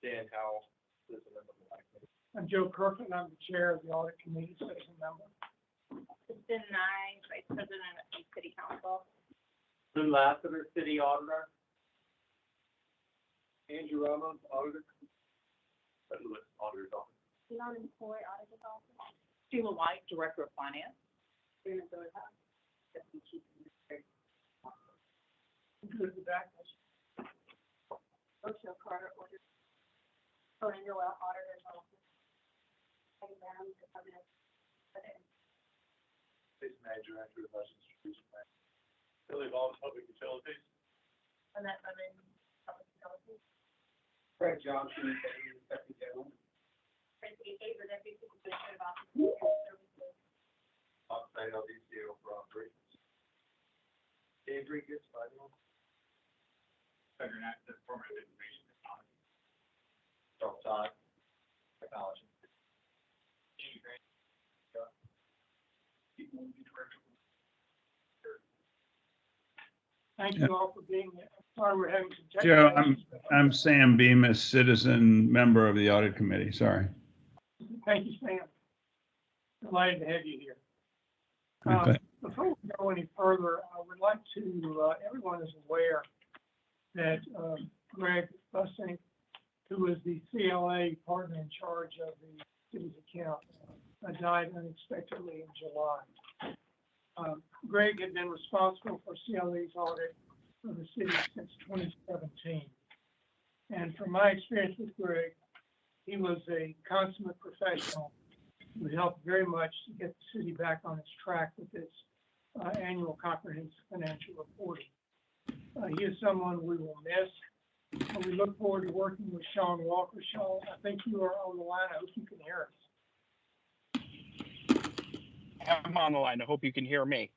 Dan Howell, citizen member of the Audit Committee. I'm Joe Kirkland. I'm the chair of the Audit Committee, citizen member. Kristen Nye, Vice President of the City Council. Lynn Lassiter, City Auditor. Andrew Ramos, Auditor. Auditor's Office. Non-employee Auditor's Office. Sheila White, Director of Finance. Brenda Dorha, Deputy Chief Administrator. Good to be back. Rochelle Carter, Auditor. Tony Noel, Auditor's Office. Peggy Brown, Department of State Manager, Director of Budget Distribution. Billy Ball, Public Utilities. Annette Lemon, Public Utilities. Craig Johnson, Deputy General. Tracy Haber, Deputy Superintendent of Office of Services. Offsite LDCO for operations. Dave Rigas, Final. Federal Access Format Information Technology. Charles Todd, Technology. Jamie Grant. Thank you all for being here. Sorry we're having some Joe, technical issues. I'm Sam Bemis, citizen member of the Audit Committee. Sorry. Thank you, Sam. Delighted to have you here. Before we go any further, I would like to, everyone is aware that Greg Bussing, who is the CLA partner in charge of the city's account, died unexpectedly in July. Greg had been responsible for CLE's audit of the city since 2017. And from my experience with Greg, he was a consummate professional who helped very much to get the city back on its track with its annual comprehensive financial reporting. He is someone we will miss. And we look forward to working with Sean Walker. Sean, I think you are on the line. I hope you can hear us. I'm on the line. I hope you can hear me.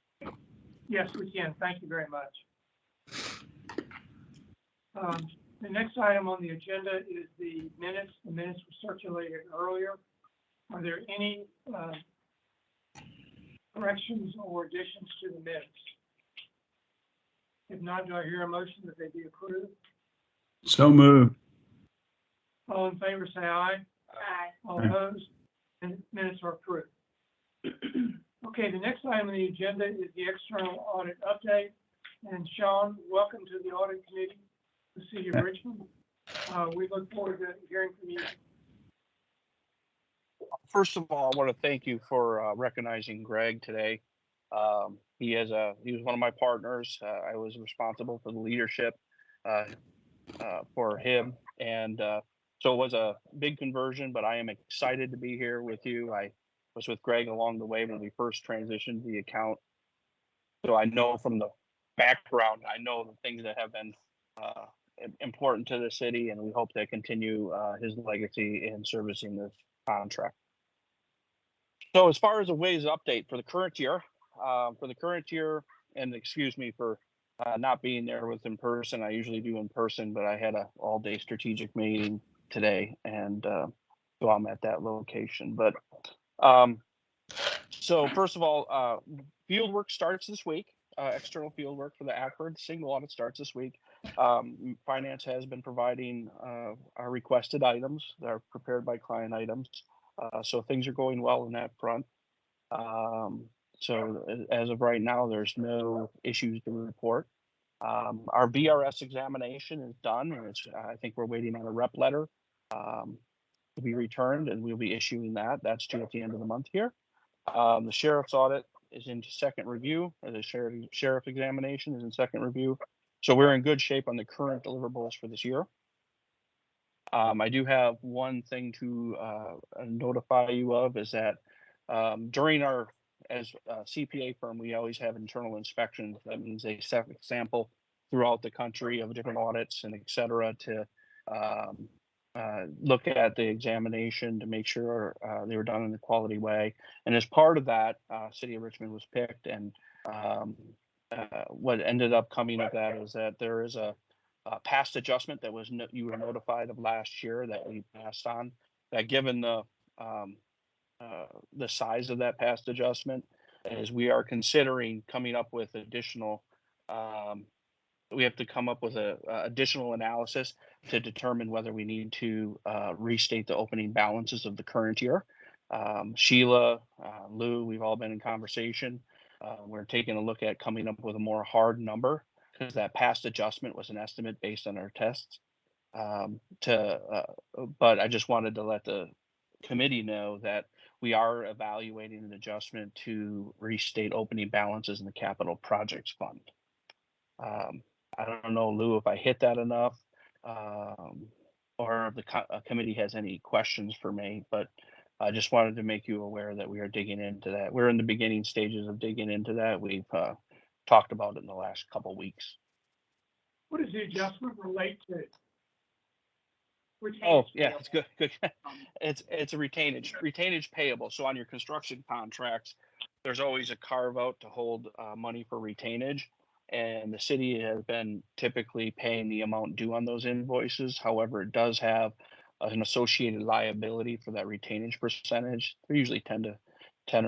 Yes, we can. Thank you very much. The next item on the agenda is the minutes. The minutes were circulated earlier. Are there any corrections or additions to the minutes? If not, do I hear a motion that they be approved? So moved. All in favor, say aye. Aye. All opposed? And minutes are approved. Okay, the next item on the agenda is the external audit update. And Sean, welcome to the Audit Committee, the City of Richmond. We look forward to hearing from you. First of all, I want to thank you for recognizing Greg today. He was one of my partners. I was responsible for the leadership for him, and so it was a big conversion. But I am excited to be here with you. I was with Greg along the way when we first transitioned the account, so I know from the background, I know the things that have been important to the city, and we hope to continue his legacy in servicing this contract. So as far as a Waze update for the current year, and excuse me for not being there with in person. I usually do in person, but I had a all-day strategic meeting today, and so I'm at that location. But so first of all, field work starts this week. External field work for the Akron single audit starts this week. Finance has been providing our requested items that are prepared by client items. So things are going well in that front. So as of right now, there's no issues to report. Our VRS examination is done, and I think we're waiting on a rep letter to be returned, and we'll be issuing that. That's due at the end of the month here. The sheriff's audit is in second review, or the sheriff examination is in second review. So we're in good shape on the current deliverables for this year. I do have one thing to notify you of, is that during our, as a CPA firm, we always have internal inspections. That means they sample throughout the country of different audits and et cetera to look at the examination to make sure they were done in a quality way. And as part of that, City of Richmond was picked, and what ended up coming of that is that there is a past adjustment that was you were notified of last year that we passed on, that given the size of that past adjustment, as we are considering coming up with additional we have to come up with a additional analysis to determine whether we need to restate the opening balances of the current year. Sheila, Lou, we've all been in conversation. We're taking a look at coming up with a more hard number because that past adjustment was an estimate based on our tests. But I just wanted to let the committee know that we are evaluating an adjustment to restate opening balances in the capital projects fund. I don't know, Lou, if I hit that enough, or if the committee has any questions for me, but I just wanted to make you aware that we are digging into that. We're in the beginning stages of digging into that. We've talked about it in the last couple of weeks. What does the adjustment relate to? Oh, Retainage yeah, payable. it's good. Good. Um, It's a retainage payable. So on your construction contracts, there's always a carve out to hold money for retainage. And the city has been typically paying the amount due on those invoices. However, it does have an associated liability for that retainage percentage. They're usually 10 or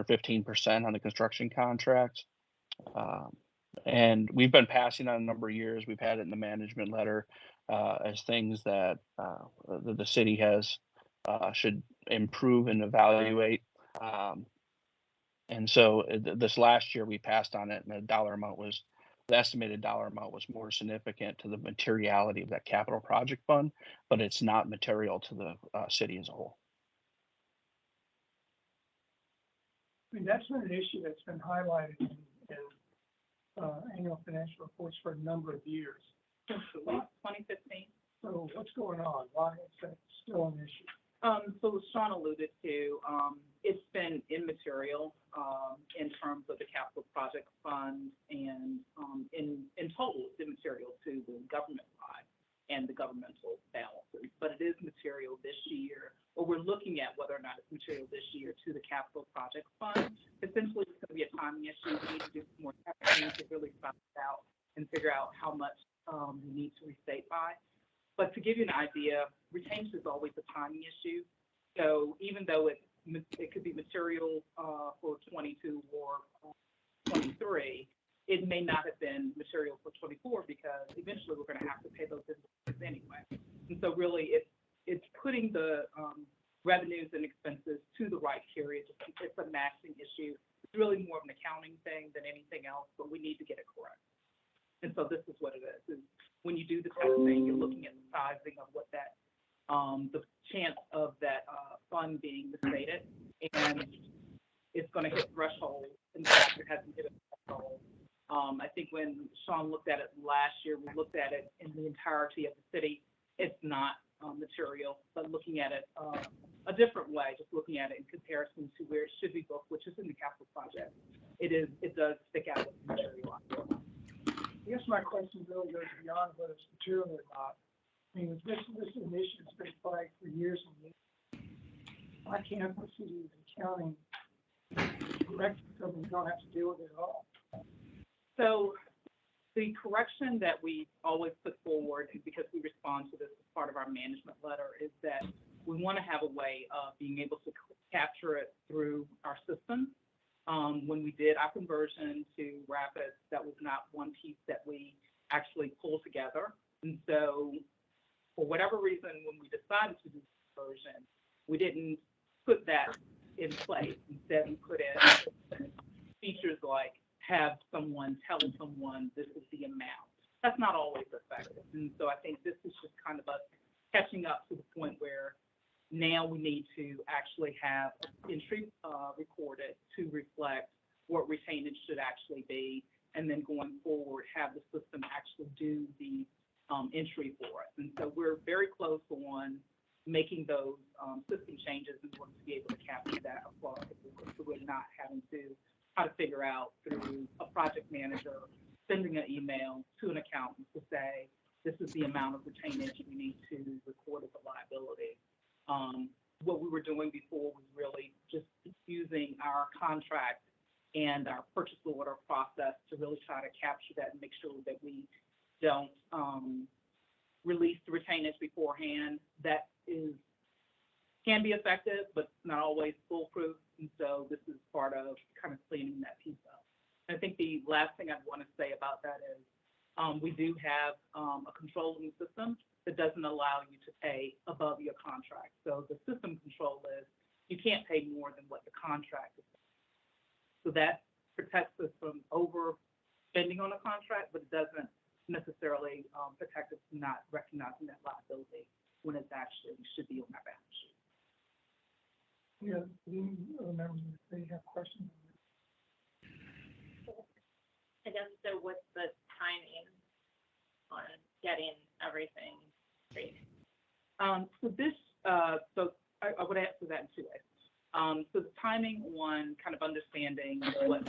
15% on the construction contracts. And we've been passing on a number of years. We've had it in the management letter as things that the city has should improve and evaluate. And so this last year we passed on it, and the estimated dollar amount was more significant to the materiality of that capital project fund, but it's not material to the city as a whole. I mean, that's been an issue that's been highlighted in annual financial reports for a number of years. Since 2015. So what's going on? Why is that still an issue? So as Sean alluded to, it's been immaterial in terms of the capital project fund, and in total, it's immaterial to the government side and the governmental balances. But it is material this year, or we're looking at whether or not it's material this year to the capital project fund. Essentially, it's going to be a timing issue. We need to do some more testing to really find out and figure out how much we need to restate by. But to give you an idea, retainage is always a timing issue. So even though it could be material for 22 or 23, it may not have been material for 24 because eventually we're going to have to pay those invoices anyway. And so really it's putting the revenues and expenses to the right period. It's a matching issue. It's really more of an accounting thing than anything else, but we need to get it correct. And so this is what it is. When you do the testing, you're looking at the sizing of what that, the chance of that fund being misstated, and it's going to hit threshold. In fact, it hasn't hit a threshold. I think when Sean looked at it last year, we looked at it in the entirety of the city. It's not material, but looking at it a different way, just looking at it in comparison to where it should be booked, which is in the capital project, it does stick out as material. I guess my question really goes beyond whether it's material or not. I mean, this is an issue that's been flagged for years and years. Why can't the city is accounting correctly so we don't have to deal with it at all? So the correction that we always put forward, because we respond to this as part of our management letter, is that we want to have a way of being able to capture it through our system. When we did our conversion to Rapid, that was not one piece that we actually pulled together. And so for whatever reason, when we decided to do the conversion, we didn't put that in place. Instead, we put in features like have someone tell someone this is the amount. That's not always effective. And so I think this is just kind of us catching up to the point where now we need to actually have entry recorded to reflect what retainage should actually be, and then going forward, have the system actually do the entry for us. And so we're very close on making those system changes in order to be able to capture that across the board, so we're not having to try to figure out through a project manager sending an email to an accountant to say, this is the amount of retainage we need to record as a liability. What we were doing before was really just using our contract and our purchase order process to really try to capture that and make sure that we don't release the retainage beforehand. That can be effective, but not always foolproof. And so this is part of kind of cleaning that piece up. And I think the last thing I'd want to say about that is We do have a controlling system that doesn't allow you to pay above your contract. So the system control is you can't pay more than what the contract is. So that protects us from overspending on a contract, but it doesn't necessarily protect us from not recognizing that liability when it's actually should be on our balance sheet. Yeah, any other members, if they have questions? I guess, so what's the timing on getting everything straight? So this, so I would answer that in two ways. So the timing one, kind of understanding what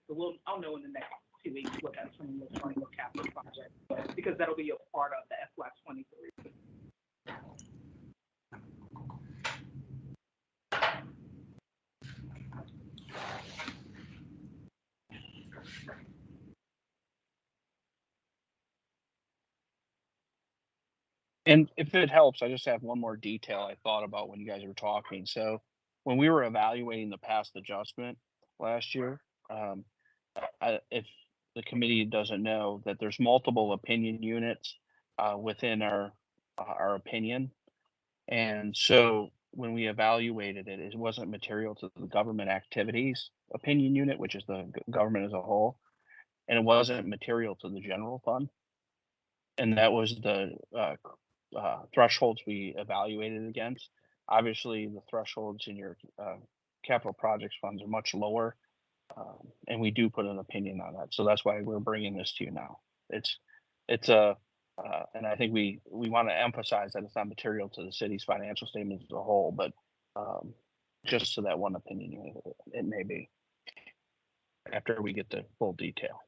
so I'll know in the next 2 weeks what that training is running with capital project, because that'll be a part of the FY23. And if it helps, I just have one more detail I thought about when you guys were talking. So when we were evaluating the past adjustment last year, if the committee doesn't know that there's multiple opinion units within our opinion. And so when we evaluated it, it wasn't material to the government activities opinion unit, which is the government as a whole, and it wasn't material to the general fund. And that was the thresholds we evaluated against. Obviously, the thresholds in your capital projects funds are much lower, and we do put an opinion on that. So that's why we're bringing this to you now. It's a and I think we want to emphasize that it's not material to the city's financial statements as a whole, but just so that one opinion unit, it may be after we get the full detail.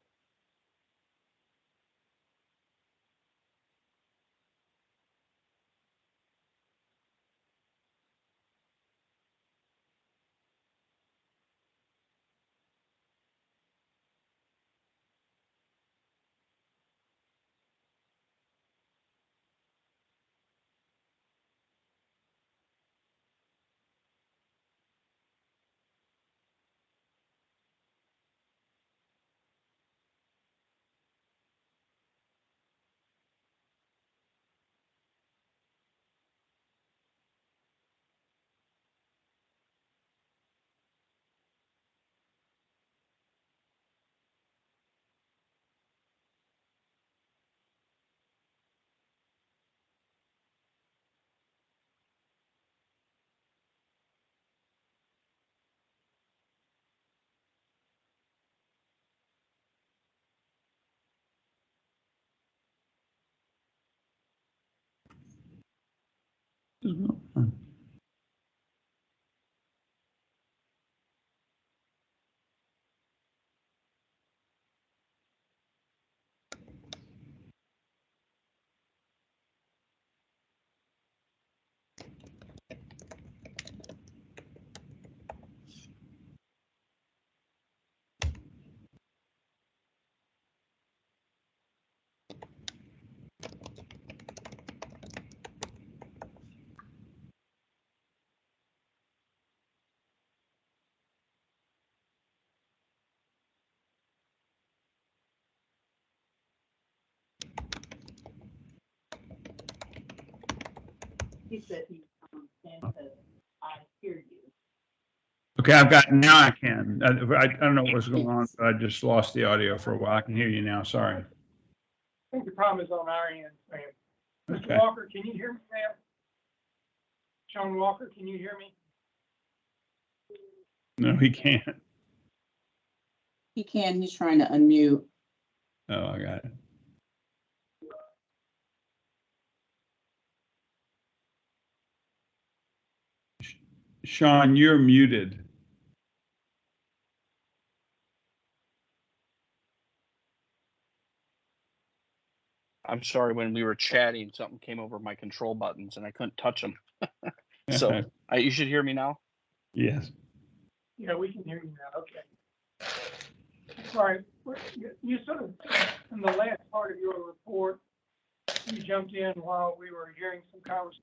He said Sam said, I hear you. Okay, now I can. I don't know what's going on. I just lost the audio for a while. I can hear you now. Sorry. I think the problem is on our end, Sam. Mr. Okay. Walker, can you hear me, Sam? Sean Walker, can you hear me? No, he can't. He can, he's trying to unmute. Oh, I got it. Sean, you're muted. I'm sorry, when we were chatting, something came over my control buttons and I couldn't touch them. So you should hear me now. Yes. Yeah, we can hear you now, okay. Sorry, you sort of, in the last part of your report, you jumped in while we were hearing some conversation.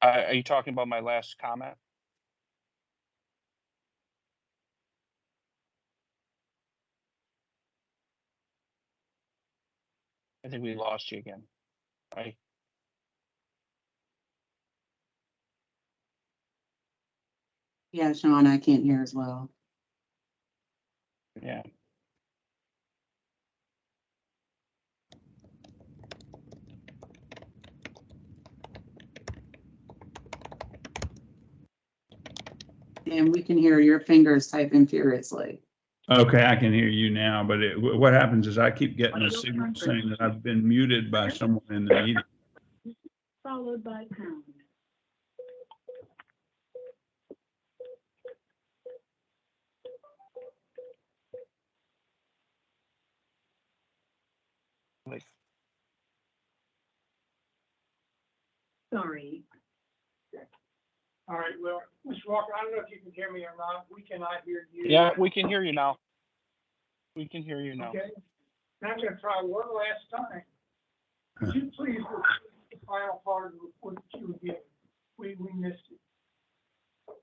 Are you talking about my last comment? I think we lost you again. Right? Yeah, Sean, I can't hear as well. Yeah. And we can hear your fingers typing furiously. Okay, I can hear you now, but what happens is I keep getting a signal saying that I've been muted by someone in the meeting. Followed by pound. Like, Sorry. All right, well, Mr. Walker, I don't know if you can hear me or not. We cannot hear you. yeah, we can hear you now. We can hear you now. Okay, now I'm gonna try one last time. Could you please repeat the final part of the report that you were giving? We missed it.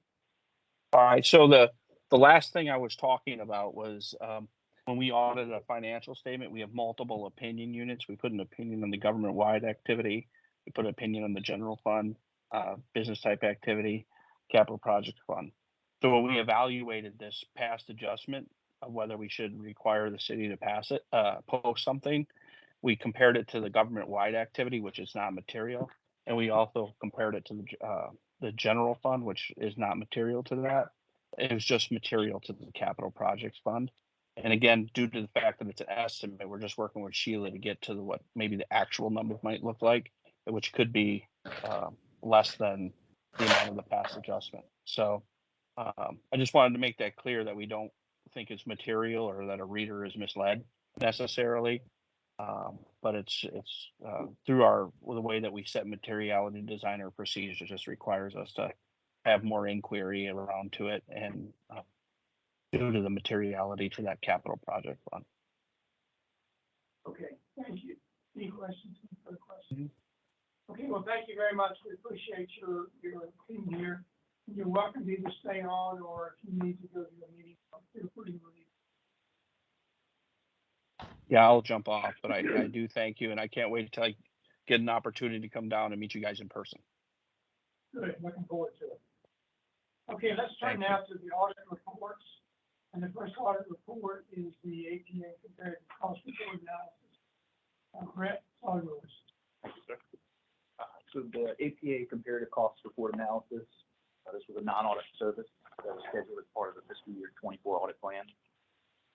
All right. So the last thing I was talking about was when we audit a financial statement, we have multiple opinion units. We put an opinion on the government-wide activity. We put an opinion on the general fund, business type activity, capital project fund. So when we evaluated this past adjustment of whether we should require the city to pass it, post something, we compared it to the government-wide activity, which is not material, and we also compared it to the general fund, which is not material to that. It was just material to the capital projects fund. And again, due to the fact that it's an estimate, we're just working with Sheila to get to what maybe the actual numbers might look like, which could be less than the amount of the past adjustment. So I just wanted to make that clear that we don't think it's material or that a reader is misled necessarily. But it's through the way that we set materiality designer procedures, it just requires us to have more inquiry around to it and due to the materiality to that capital project fund. Okay, thank you. Any questions, any further questions? Okay, well, thank you very much. We appreciate your team here. You're welcome to either stay on or if you need to go to a meeting, feel free to leave. Yeah, I'll jump off, but I do thank you, and I can't wait until I get an opportunity to come down and meet you guys in person. Good, looking forward to it. Okay, let's turn Thank you. now to the audit reports. And the first audit report is the APA comparative cost report analysis. Brett, all yours. Thank you, sir. So the APA comparative cost report analysis, this was a non-audit service that was scheduled as part of the fiscal year 24 audit plan.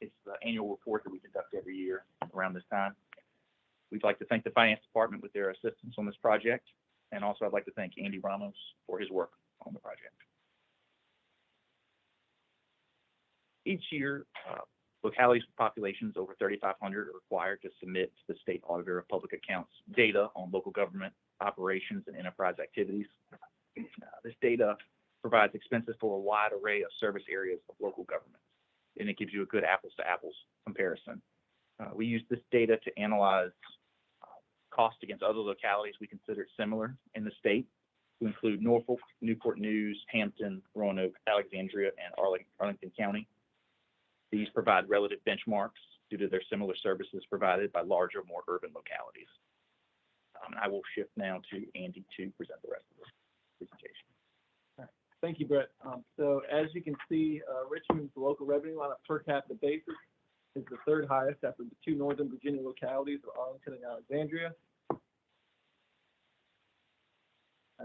It's the annual report that we conduct every year around this time. We'd like to thank the finance department with their assistance on this project. And also I'd like to thank Andy Ramos for his work on the project. Each year, localities with populations over 3,500 are required to submit to the State Auditor of Public Accounts data on local government operations and enterprise activities. This data provides expenses for a wide array of service areas of local government, and it gives you a good apples to apples comparison. We use this data to analyze costs against other localities we consider similar in the state, to include Norfolk, Newport News, Hampton, Roanoke, Alexandria, and Arlington County. These provide relative benchmarks due to their similar services provided by larger, more urban localities. I will shift now to Andy to present the rest of the presentation. Thank you, Brett. So as you can see, Richmond's local revenue on a per capita basis is the third highest after the two Northern Virginia localities of Arlington and Alexandria.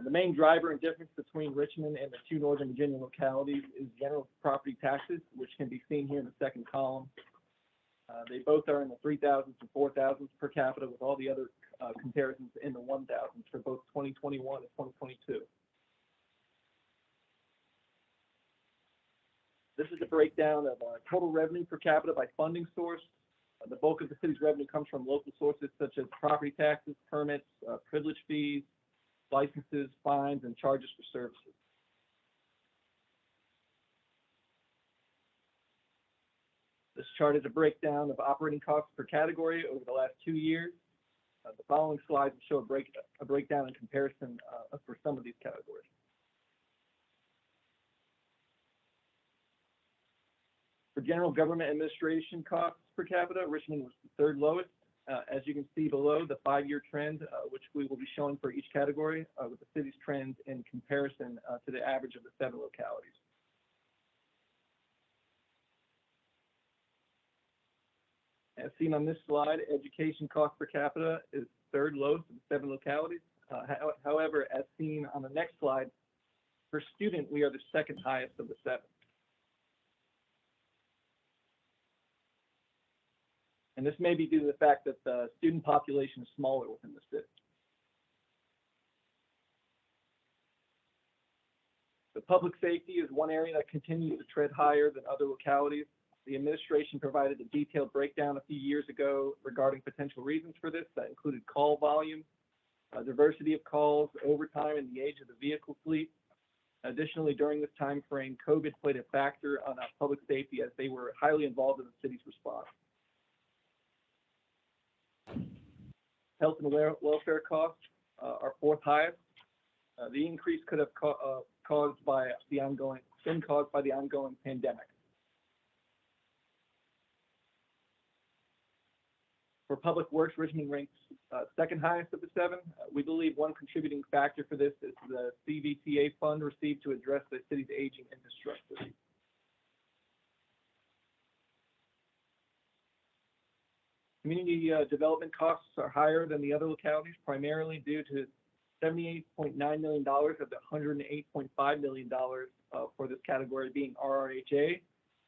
The main driver and difference between Richmond and the two Northern Virginia localities is general property taxes, which can be seen here in the second column. They both are in the 3,000s and 4,000s per capita, with all the other comparisons in the 1,000s for both 2021 and 2022. This is a breakdown of total revenue per capita by funding source. The bulk of the city's revenue comes from local sources such as property taxes, permits, privilege fees, licenses, fines, and charges for services. This chart is a breakdown of operating costs per category over the last 2 years. The following slides will show a breakdown and comparison for some of these categories. For general government administration costs per capita, Richmond was the third lowest As you can see below, the 5-year trend, which we will be showing for each category, with the city's trends in comparison to the average of the 7 localities. As seen on this slide, education cost per capita is third lowest of the 7 localities. However, as seen on the next slide, per student, we are the second highest of the 7. And this may be due to the fact that the student population is smaller within the city. The public safety is one area that continues to tread higher than other localities. The administration provided a detailed breakdown a few years ago regarding potential reasons for this that included call volume, diversity of calls, overtime, and the age of the vehicle fleet. Additionally, during this time frame, COVID played a factor on public safety as they were highly involved in the city's response. Health and welfare costs are 4th highest. The increase could have been caused by the ongoing pandemic. For public works, Richmond ranks second highest of the 7. We believe one contributing factor for this is the CVTA fund received to address the city's aging infrastructure. Community development costs are higher than the other localities, primarily due to $78.9 million of the $108.5 million for this category being RRHA,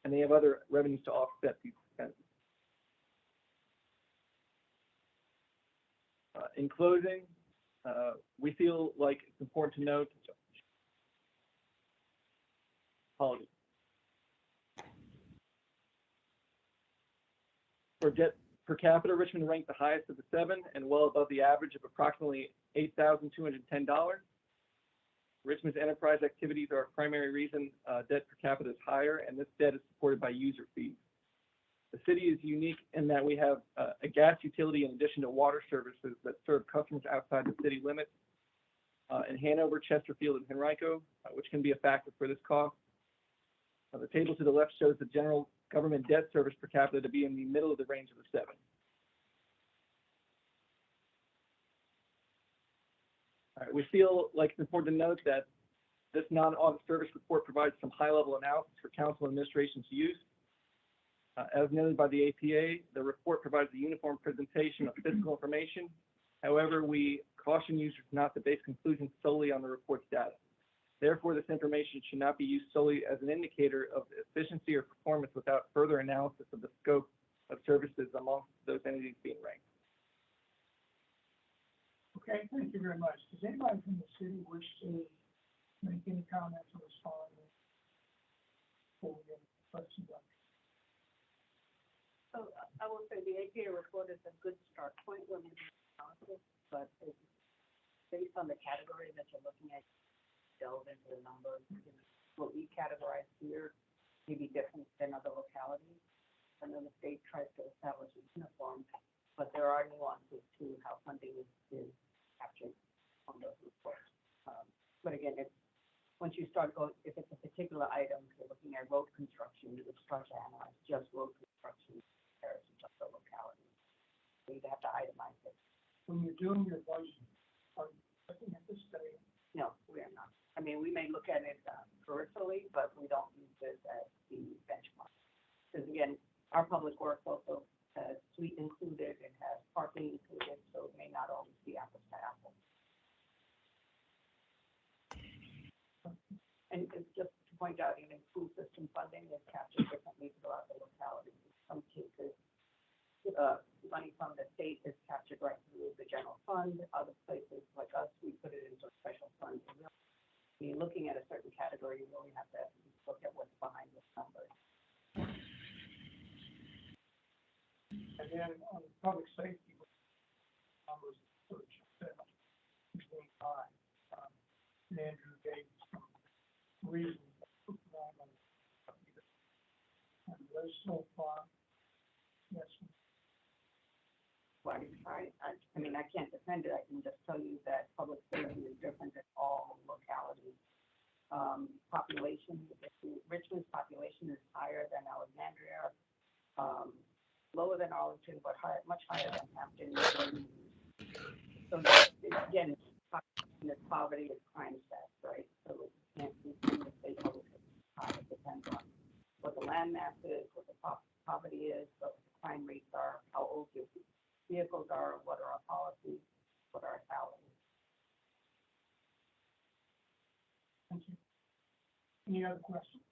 and they have other revenues to offset these expenses. In closing, we feel like it's important to note, apologies. For debt per capita, Richmond ranked the highest of the 7 and well above the average of approximately $8,210. Richmond's enterprise activities are a primary reason debt per capita is higher, and this debt is supported by user fees. The city is unique in that we have a gas utility in addition to water services that serve customers outside the city limits in Hanover, Chesterfield, and Henrico, which can be a factor for this cost. The table to the left shows the general government debt service per capita to be in the middle of the range of the 7. All right, we feel like it's important to note that this non-audit service report provides some high-level analysis for council and administration to use. As noted by the APA, the report provides a uniform presentation of fiscal information. However, we caution users not to base conclusions solely on the report's data. Therefore, this information should not be used solely as an indicator of efficiency or performance without further analysis of the scope of services among those entities being ranked. Okay, thank you very much. Does anybody from the city wish to make any comments or respond before we get questions on? So I will say the APA report is a good start point when we do analysis, but it's based on the category that you're looking at, delve into the numbers. What we categorize here may be different than other localities. I know the state tries to establish a uniform, but there are nuances to how funding is captured on those reports. But again, once you start going, if it's a particular item, you're looking at road construction, you would start to analyze just road construction in comparison to other localities. So you'd have to itemize it. When you're doing your budget, are you looking at this data? No, we are not. I mean, we may look at it peripherally, but we don't use this as the benchmark. Because again, our public works also has suite included, it has parking included, so it may not always be apples to apples. And it's just to point out, even school system funding is captured differently throughout the localities. In some cases, money from the state is captured right through the general fund. Other places like us, we put it into a special fund. When you're looking at a certain category, you really have to look at what's behind the numbers. And then on public safety, numbers extremely high. And Andrew gave some reasons. And those so far, yes. Well, I mean, I can't defend it. I can just tell you that public safety is different in all localities. Population, Richmond's population is higher than Alexandria. lower than Arlington, but higher, much higher than Hampton. So again, it's poverty, it's crime stats, right? So it can't be the state public. It depends on what the land mass is, what the poverty is, what the crime rates are, how old your vehicles are, what are our policies, what are our salaries. Thank you. Any other questions?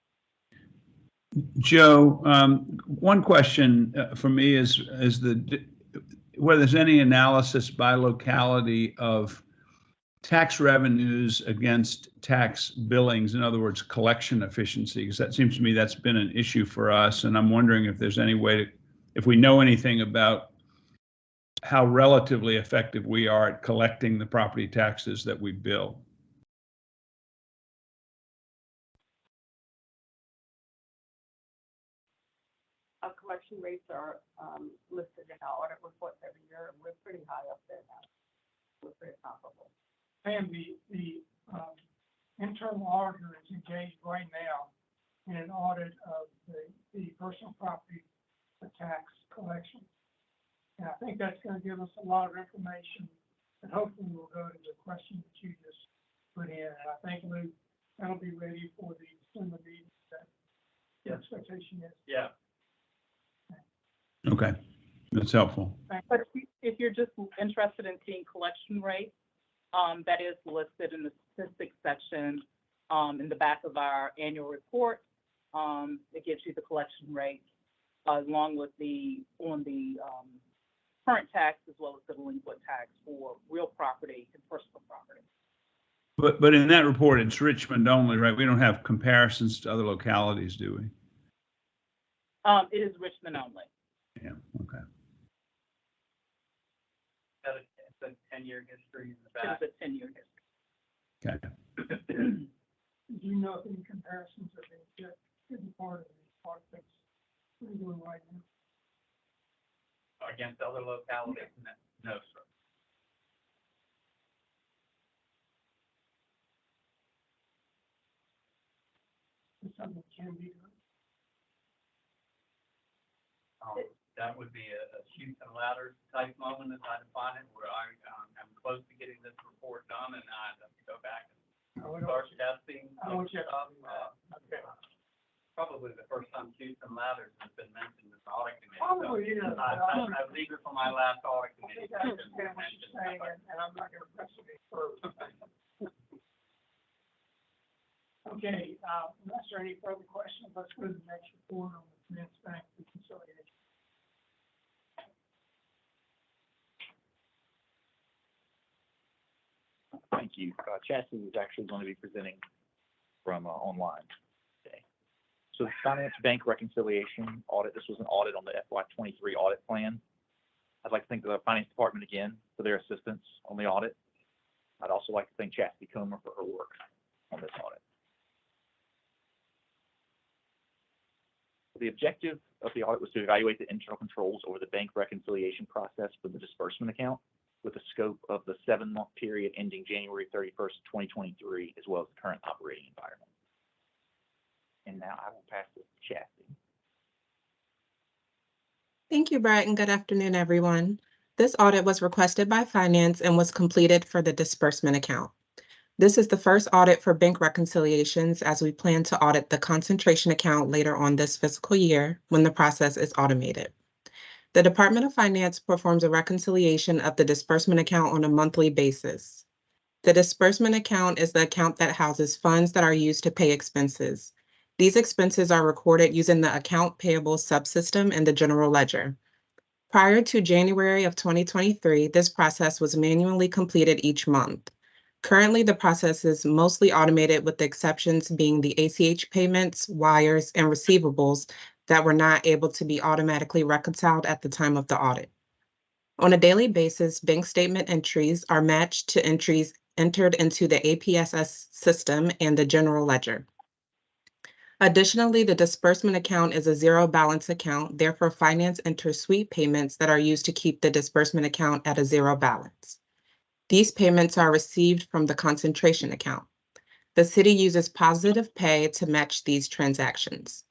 Joe, one question for me is whether there's any analysis by locality of tax revenues against tax billings, in other words, collection efficiency, because that seems to me that's been an issue for us. And I'm wondering if there's any way to, if we know anything about how relatively effective we are at collecting the property taxes that we bill. Our collection rates are listed in our audit reports every year, and we're pretty high up there now. We're pretty comparable. Pam, the internal auditor is engaged right now in an audit of the personal property tax collection. And I think that's going to give us a lot of information that hopefully will go to the question that you just put in. And I think, Lou, that'll be ready for the December meeting. That the expectation is. Yeah. Okay, that's helpful. But if you're just interested in seeing collection rates, that is listed in the statistics section in the back of our annual report. It gives you the collection rate along with the current tax as well as the delinquent tax for real property and personal property. But in that report, it's Richmond only, right? We don't have comparisons to other localities, do we? It is Richmond only. Yeah, okay. It's a 10-year history in the back. It's a 10-year history. Okay. Do you know if any comparisons are being set to be part of the part that's what are you doing right now? Against other localities? No, sir. Is something that can be done? That would be a chutes and ladders type moment, as I define it, where I'm close to getting this report done, and I have to go back and start testing. Okay. Probably the first time chutes and ladders has been mentioned in the audit committee. Probably, yeah. I was eager for my last audit I committee. think I understand what you're saying, and I'm not going to press it any further. Okay, unless there are any further questions, let's go to the next report on the finance bank reconciliation. Thank you. Chastity is actually going to be presenting from online today. So the finance bank reconciliation audit, this was an audit on the FY23 audit plan. I'd like to thank the finance department again for their assistance on the audit. I'd also like to thank Chastity Comer for her work on this audit. The objective of the audit was to evaluate the internal controls over the bank reconciliation process for the disbursement account with the scope of the 7-month period ending January 31st, 2023, as well as the current operating environment. And now I will pass it to Chastity. Thank you, Brett, and good afternoon, everyone. This audit was requested by Finance and was completed for the disbursement account. This is the first audit for bank reconciliations as we plan to audit the concentration account later on this fiscal year when the process is automated. The Department of Finance performs a reconciliation of the disbursement account on a monthly basis. The disbursement account is the account that houses funds that are used to pay expenses. These expenses are recorded using the account payable subsystem in the general ledger. Prior to January of 2023, this process was manually completed each month. Currently, the process is mostly automated with the exceptions being the ACH payments, wires, and receivables that were not able to be automatically reconciled at the time of the audit. On a daily basis, bank statement entries are matched to entries entered into the APSS system and the general ledger. Additionally, the disbursement account is a zero balance account, therefore Finance enters sweep payments that are used to keep the disbursement account at a zero balance. These payments are received from the concentration account. The city uses positive pay to match these transactions.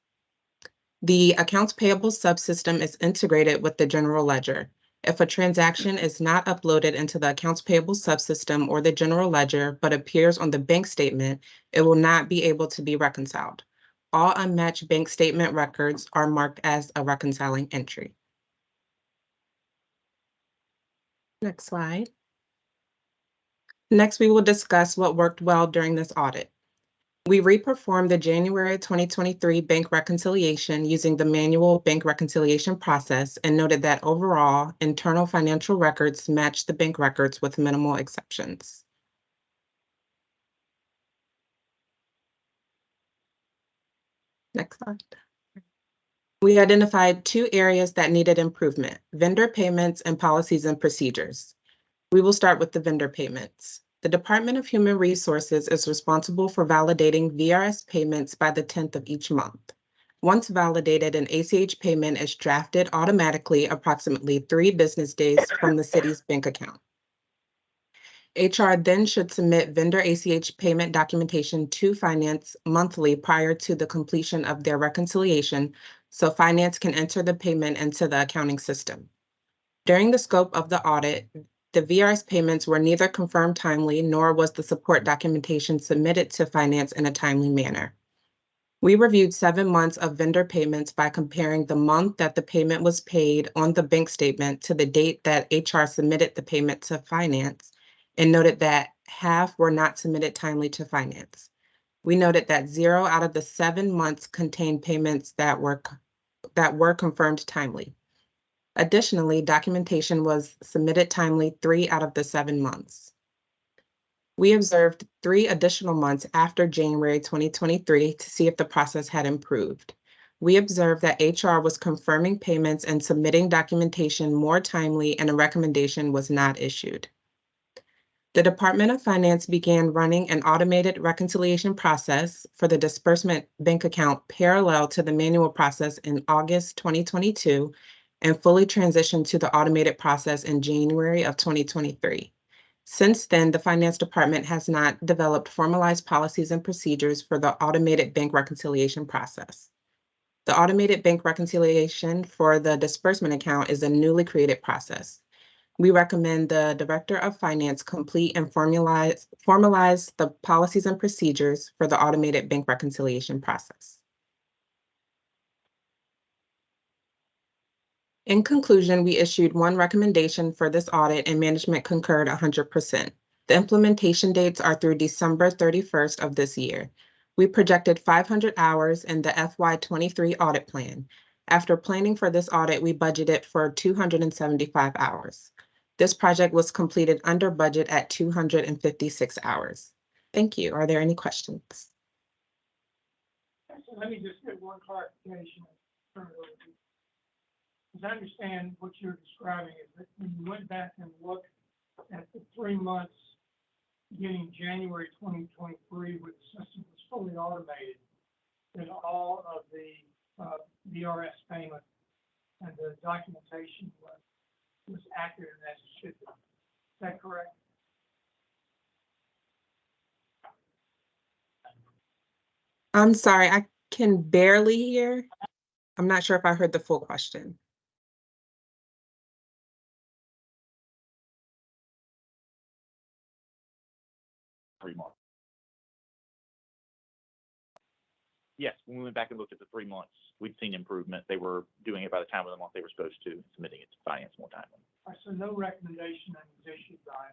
The accounts payable subsystem is integrated with the general ledger. If a transaction is not uploaded into the accounts payable subsystem or the general ledger, but appears on the bank statement, it will not be able to be reconciled. All unmatched bank statement records are marked as a reconciling entry. Next slide. Next, we will discuss what worked well during this audit. We reperformed the January 2023 bank reconciliation using the manual bank reconciliation process and noted that overall, internal financial records matched the bank records with minimal exceptions. Next slide. We identified 2 areas that needed improvement: vendor payments and policies and procedures. We will start with the vendor payments. The Department of Human Resources is responsible for validating VRS payments by the 10th of each month. Once validated, an ACH payment is drafted automatically approximately 3 business days from the city's bank account. HR then should submit vendor ACH payment documentation to Finance monthly prior to the completion of their reconciliation, so Finance can enter the payment into the accounting system. During the scope of the audit, the VRS payments were neither confirmed timely nor was the support documentation submitted to Finance in a timely manner. We reviewed 7 months of vendor payments by comparing the month that the payment was paid on the bank statement to the date that HR submitted the payment to Finance, and noted that half were not submitted timely to Finance. We noted that 0 out of the 7 months contained payments that were confirmed timely. Additionally, documentation was submitted timely 3 out of the 7 months. We observed 3 additional months after January 2023 to see if the process had improved. We observed that HR was confirming payments and submitting documentation more timely, and a recommendation was not issued. The Department of Finance began running an automated reconciliation process for the disbursement bank account parallel to the manual process in August 2022, and fully transitioned to the automated process in January of 2023. Since then, the Finance Department has not developed formalized policies and procedures for the automated bank reconciliation process. The automated bank reconciliation for the disbursement account is a newly created process. We recommend the Director of Finance complete and formalize the policies and procedures for the automated bank reconciliation process. In conclusion, we issued 1 recommendation for this audit and management concurred 100%. The implementation dates are through December 31st of this year. We projected 500 hours in the FY23 audit plan. After planning for this audit, we budgeted for 275 hours. This project was completed under budget at 256 hours. Thank you. Are there any questions? So let me just get one clarification. As I understand what you're describing is that when you went back and looked at the 3 months beginning January 2023, when the system was fully automated, that all of the VRS payment and the documentation was accurate as it should be. Is that correct? I'm sorry, I can barely hear. I'm not sure if I heard the full question. 3 months. Yes, when we went back and looked at the 3 months, we'd seen improvement. They were doing it by the time of the month they were supposed to, submitting it to Finance more timely. All right, so no recommendation was issued by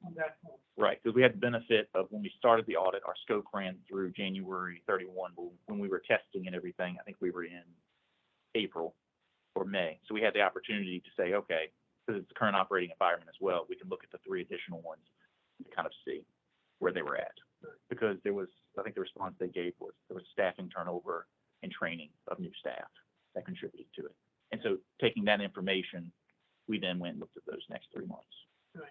on that point. Right, because we had the benefit of when we started the audit, our scope ran through January 31. But when we were testing and everything, I think we were in April or May. So we had the opportunity to say, okay, because it's the current operating environment as well, we can look at the 3 additional ones to kind of see where they were at. Because there was, I think the response they gave was there was staffing turnover and training of new staff that contributed to it. And so taking that information, we then went and looked at those next 3 months. Good.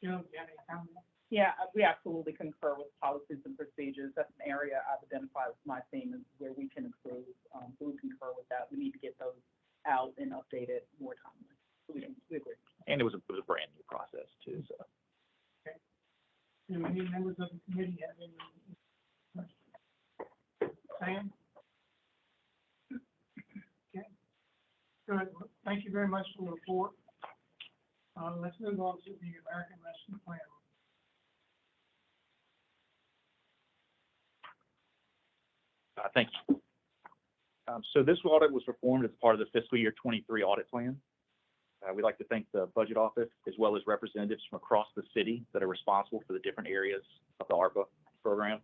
You know, any comment? Yeah, we absolutely concur with policies and procedures. That's an area I've identified with my team is where we can improve. So we concur with that. We need to get those out and updated more timely. So we agree. And it was a brand new process too. So. Okay. Do any members of the committee have any questions? Sam? Good. Thank you very much for the report. Let's move on to the American Rescue Plan. Thank you. So this audit was performed as part of the fiscal year 23 audit plan. We'd like to thank the budget office as well as representatives from across the city that are responsible for the different areas of the ARPA program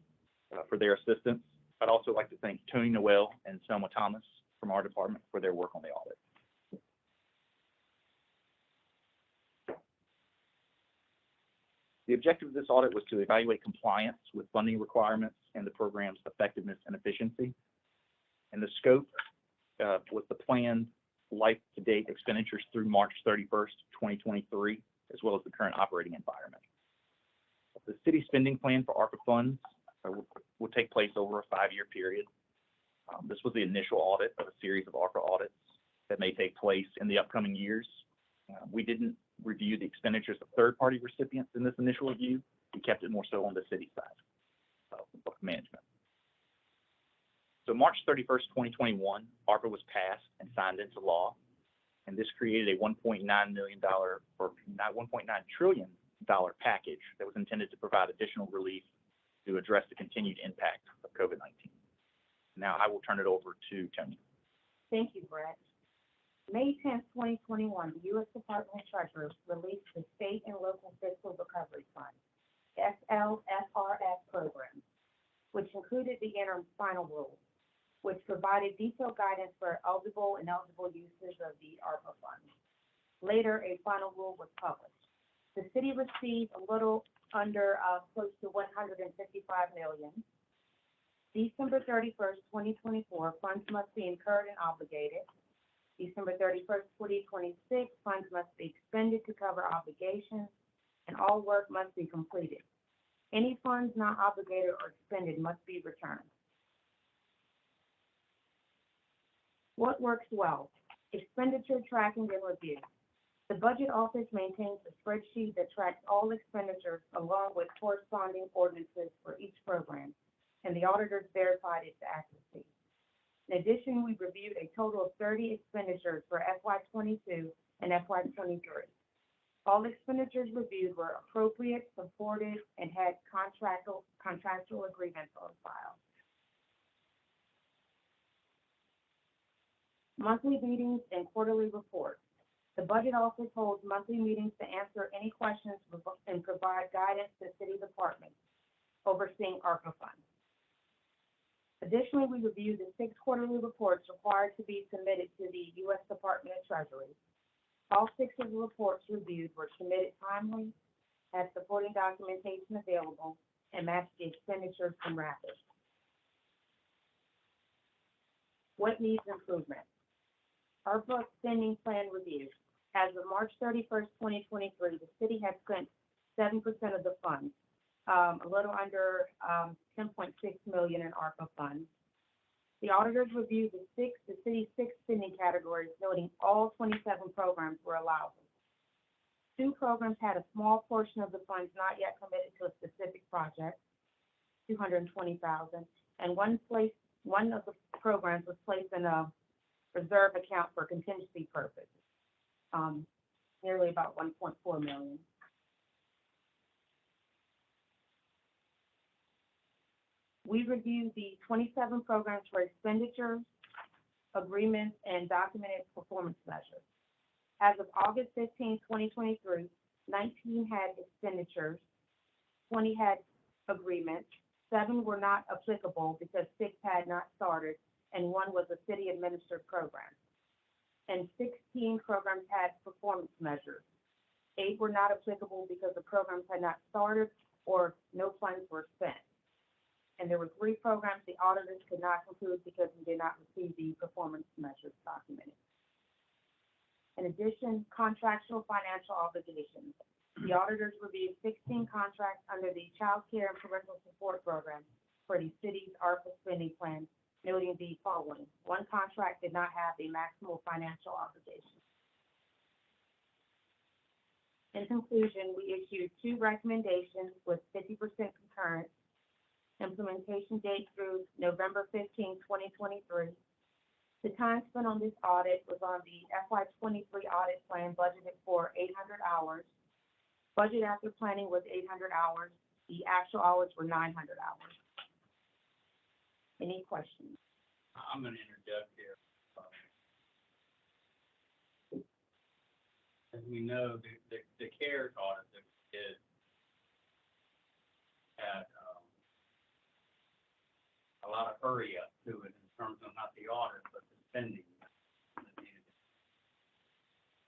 for their assistance. I'd also like to thank Tony Noel and Selma Thomas from our department for their work on the audit. The objective of this audit was to evaluate compliance with funding requirements and the program's effectiveness and efficiency. And the scope was the planned life-to-date expenditures through March 31st, 2023, as well as the current operating environment. The city spending plan for ARPA funds will take place over a 5-year period. This was the initial audit of a series of ARPA audits that may take place in the upcoming years. We didn't review the expenditures of third-party recipients in this initial review. We kept it more so on the city side of management. So March 31st, 2021, ARPA was passed and signed into law, and this created a $1.9 million or not $1.9 trillion package that was intended to provide additional relief to address the continued impact of COVID-19. Now I will turn it over to Tony. Thank you, Brett. May 10th, 2021, the U.S. Department of Treasury released the State and Local Fiscal Recovery Fund, SLFRF program, which included the interim final rule, which provided detailed guidance for eligible and ineligible uses of the ARPA funds. Later, a final rule was published. The city received a little under close to $155 million. December 31st, 2024, funds must be incurred and obligated. December 31st, 2026, funds must be expended to cover obligations, and all work must be completed. Any funds not obligated or expended must be returned. What works well? Expenditure tracking and review. The budget office maintains a spreadsheet that tracks all expenditures along with corresponding ordinances for each program, and the auditors verified its accuracy. In addition, we reviewed a total of 30 expenditures for FY22 and FY23. All expenditures reviewed were appropriate, supported, and had contractual agreements on file. Monthly meetings and quarterly reports. The budget office holds monthly meetings to answer any questions and provide guidance to city departments overseeing ARPA funds. Additionally, we reviewed the 6 quarterly reports required to be submitted to the U.S. Department of Treasury. All 6 of the reports reviewed were submitted timely, had supporting documentation available, and matched the expenditures from RAPID. What needs improvement? ARPA spending plan review. As of March 31st, 2023, the city had spent 7% of the funds, a little under $10.6 million in ARPA funds. The auditors reviewed the city's 6 spending categories, noting all 27 programs were allowable. 2 programs had a small portion of the funds not yet committed to a specific project, $220,000, and one of the programs was placed in a reserve account for contingency purposes, nearly about $1.4 million. We reviewed the 27 programs for expenditures, agreements, and documented performance measures. As of August 15, 2023, 19 had expenditures, 20 had agreements, 7 were not applicable because 6 had not started, and 1 was a city-administered program. And 16 programs had performance measures. 8 were not applicable because the programs had not started or no funds were spent. And there were 3 programs the auditors could not conclude because we did not receive the performance measures documented. In addition, contractual financial obligations. The auditors reviewed 16 contracts under the Child Care and Parental Support Program for the city's ARPA spending plan, noting the following. 1 contract did not have a maximal financial obligation. In conclusion, we issued 2 recommendations with 50% concurrence. Implementation date through November 15, 2023. The time spent on this audit was on the FY '23 audit plan budgeted for 800 hours. Budget after planning was 800 hours. The actual hours were 900 hours. Any questions? I'm gonna interject here. As we know, the CARES audit that we did had, a lot of hurry up to it in terms of not the audit, but the spending. I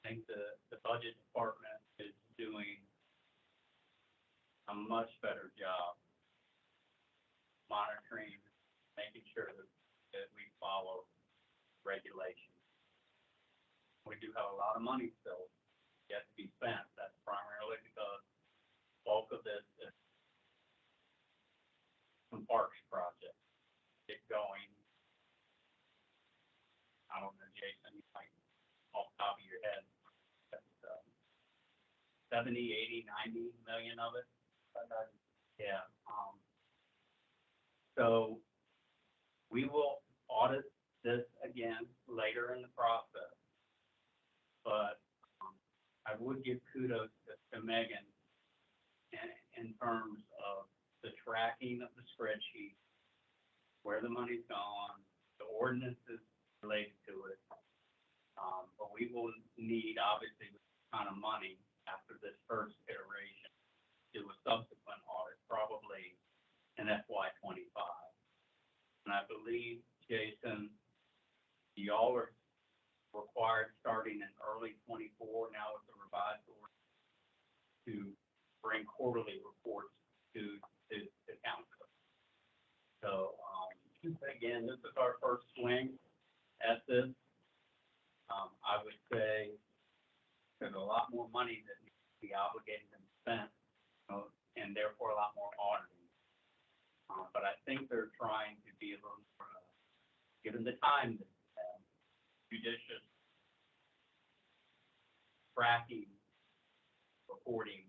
think the budget department is doing a much better job monitoring, making sure that we follow regulations. We do have a lot of money still yet to be spent. That's primarily because bulk of this is some parks projects. Get going. I don't know, Jason, you might off the top of your head, but, 70, 80, 90 million of it. Yeah. So we will audit this again later in the process, but I would give kudos to Megan in terms of the tracking of the spreadsheet, where the money's gone, the ordinances related to it. But we will need, obviously, this kind of money after this first iteration, do a subsequent audit, probably in FY '25. And I believe, Jason, y'all are required starting in early '24 now with the revised order to bring quarterly reports to council. So, again, this is our first swing at this. I would say there's a lot more money that needs to be obligated and spent, and therefore a lot more auditing. But I think they're trying to be a little more, given the time that they have, judicious tracking, reporting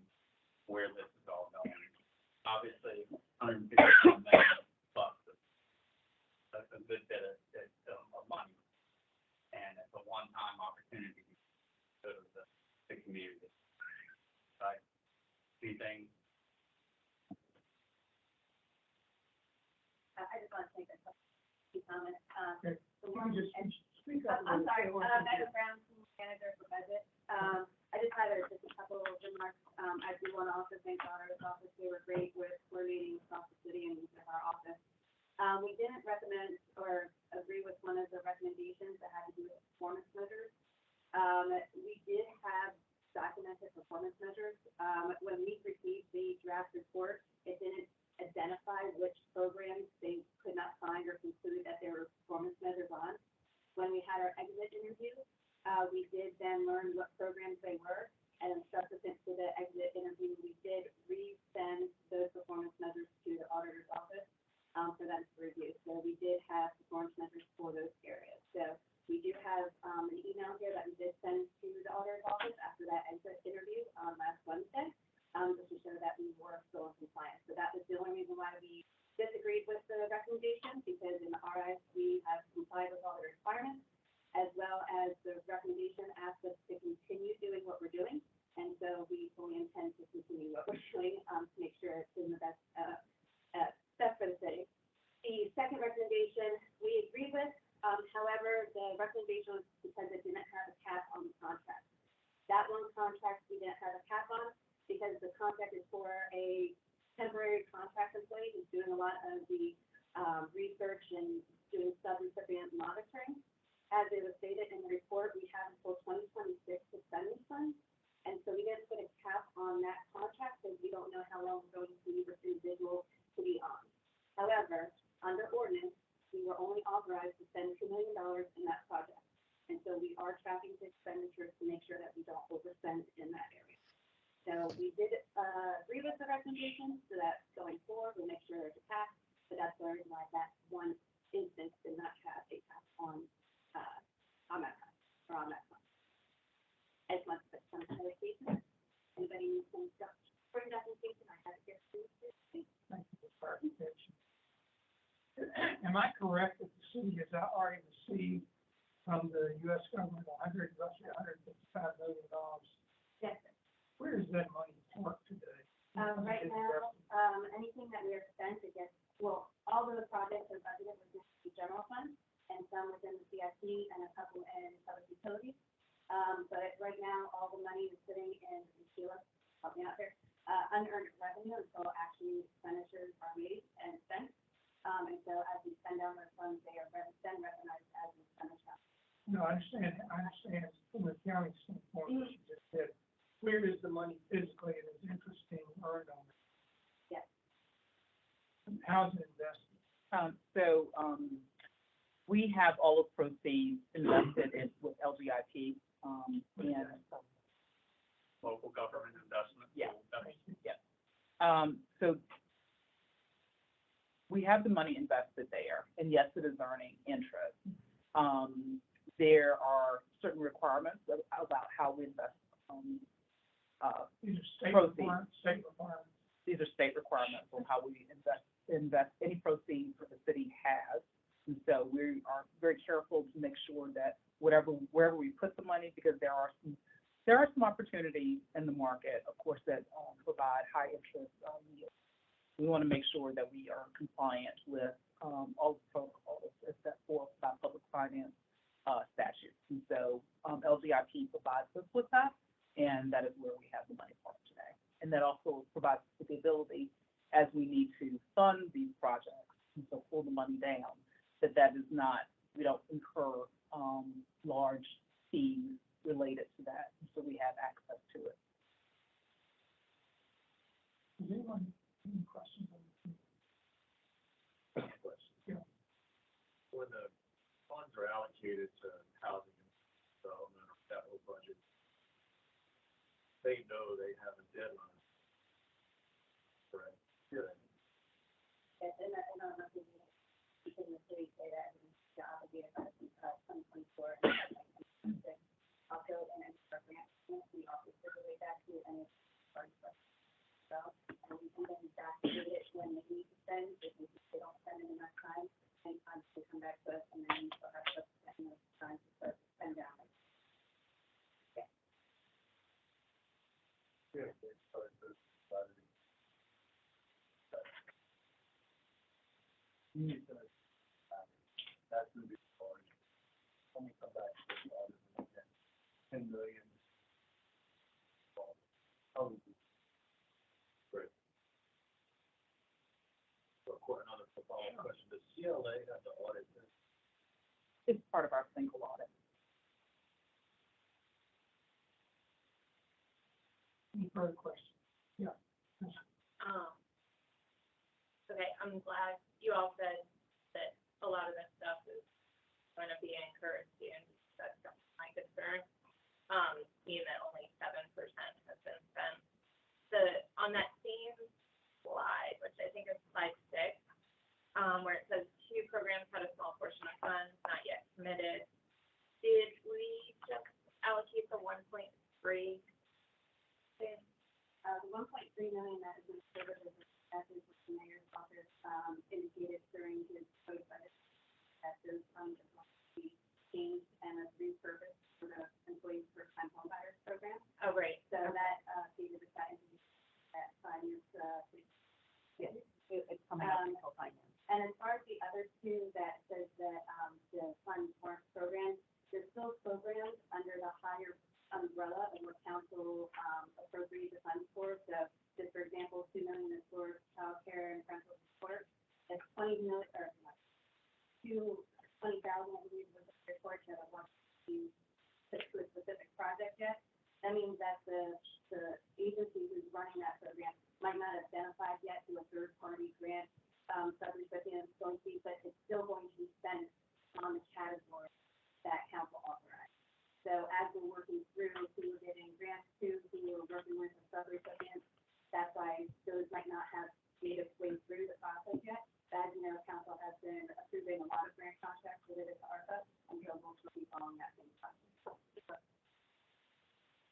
where this is all going. Obviously, 150 million bucks. That's a good bit of money, and it's a one-time opportunity to go to the community. Right? Anything? I just want to take a few comments. Okay. You can just speak up. I'm sorry, Megan Brown, manager for budget. I just had just a couple of remarks. I do want to also thank the auditor's office. They were great with coordinating across the city and with our office. We didn't recommend or agree with one of the recommendations that had to do with performance measures. We did have documented performance measures. When we received the draft report, it didn't identify which programs they could not find or conclude that there were performance measures on. When we had our exit interview, we did then learn what programs they were, and subsequent to the exit interview, we did resend those performance measures to the auditor's office for them to review. So we did have performance measures for those areas. So we do have an email here that we did send to the auditor's office after that exit interview last Wednesday, just to show that we were still in compliance. So that was the only reason why we disagreed with the recommendation, because in our eyes, we have complied with all the requirements, as well as the recommendation asked us to continue doing what we're doing. And so we fully intend to continue what we're doing to make sure it's in the best for the city. The second recommendation we agree with. However, the recommendation was because it didn't have a cap on the contract. That one contract we didn't have a cap on because the contract is for a temporary contract employee who's doing a lot of the research and doing sub-recipient monitoring. As it was stated in the report, we have until 2026 to spend these funds. And so we didn't put a cap on that contract because we don't know how long we're going to need this individual to be on. However, under ordinance, we were only authorized to spend $2 million in that project. And so we are tracking the expenditures to make sure that we don't overspend in that area. So we did agree with the recommendation so that going forward, we'll make sure there's a cap, but that's the reason why that one instance did not have a cap on that cap, or on that fund. I just want to put some clarification. Anybody needs some stuff for documentation? I have it here. Thank you for clarification. Am I correct that the city has already received from the US government, roughly $155 million. Yes, Where is that money parked today? right now, anything that we have spent against, well, all of the projects are budgeted within the general fund and some within the CIP and a couple in public utilities. But right now, all the money is sitting in Sheila, help me out here, unearned revenue until actually expenditures are made and spent. And so as we spend down those funds, they are then recognized as expenditure. No, I understand from the accounting standpoint, what you just said. Where is the money physically that is interest being earned on it? Yes. And how's it invested? We have all of proceeds invested in with LGIP, and Local government investment. Yeah. So we have the money invested there, and yes, it is earning interest. There are certain requirements about how we invest. These are state Proceeds. requirements, state requirements. These are state requirements on how we invest any proceeds that the city has. And so we are very careful to make sure that wherever we put the money, because there are some opportunities in the market, of course, that provide high interest yields. We want to make sure that we are compliant with all the protocols as set forth by public finance statutes. And so LGIP provides us with that, and that is where we have the money for today. And that also provides us with the ability, as we need to fund these projects, and so pull the money down, that is not, we don't incur large fees related to that, so we have access to it. Does anyone have any questions on this? Yeah. When the funds are allocated to housing and development or capital budget, they know they have a deadline. Correct. Yeah. Yes, and I'm not thinking, can the city say that it's obligated by 2024 and 2026? Also, and then for grant, we also circulate that to any party. So, and then backdate it when they need to spend, if they don't spend in enough time, and time to come back to us, and then we still have to spend enough time to start to spend down. Yeah. Yeah. That's going to be hard. Let me come back to the audit again. 10 million. Probably. Great. Another follow-up question. Does CLA have to audit this? It's part of our single audit. Any further questions? Yeah. Okay, I'm glad you all said that a lot of this stuff is going to be encouraged, and that's my concern. Being that only 7% has been spent. On that same slide, which I think is slide 6, where it says 2 programs had a small portion of funds not yet committed. Did we just allocate the 1.3? The 1.3 million that is in service as is what the mayor's office indicated during his code budget, that those funds are going to be changed and repurposed for the employees first-time home buyers program. Oh, right. So that figure was that introduced at finance. Yes, it's coming up until finance. And as far as the other 2 that says that the funds weren't programmed, they're still programmed under the higher umbrella of what council appropriated the funds for. So just for example, 2 million is for child care and parental support. That's 20 million, or not, 20,000, I believe, was the report that I want to put to a specific project yet. That means that the agency who's running that program might not have identified yet to a third-party grant subrecipient going to be, but it's still going to be spent on the category that council authorized. So as we're working through who we're getting grants to, who we're working with the subrecipients, that's why those might not have made its way through the process yet. But as you know, council has been approving a lot of grant contracts related to ARPA, and we'll be following that same process.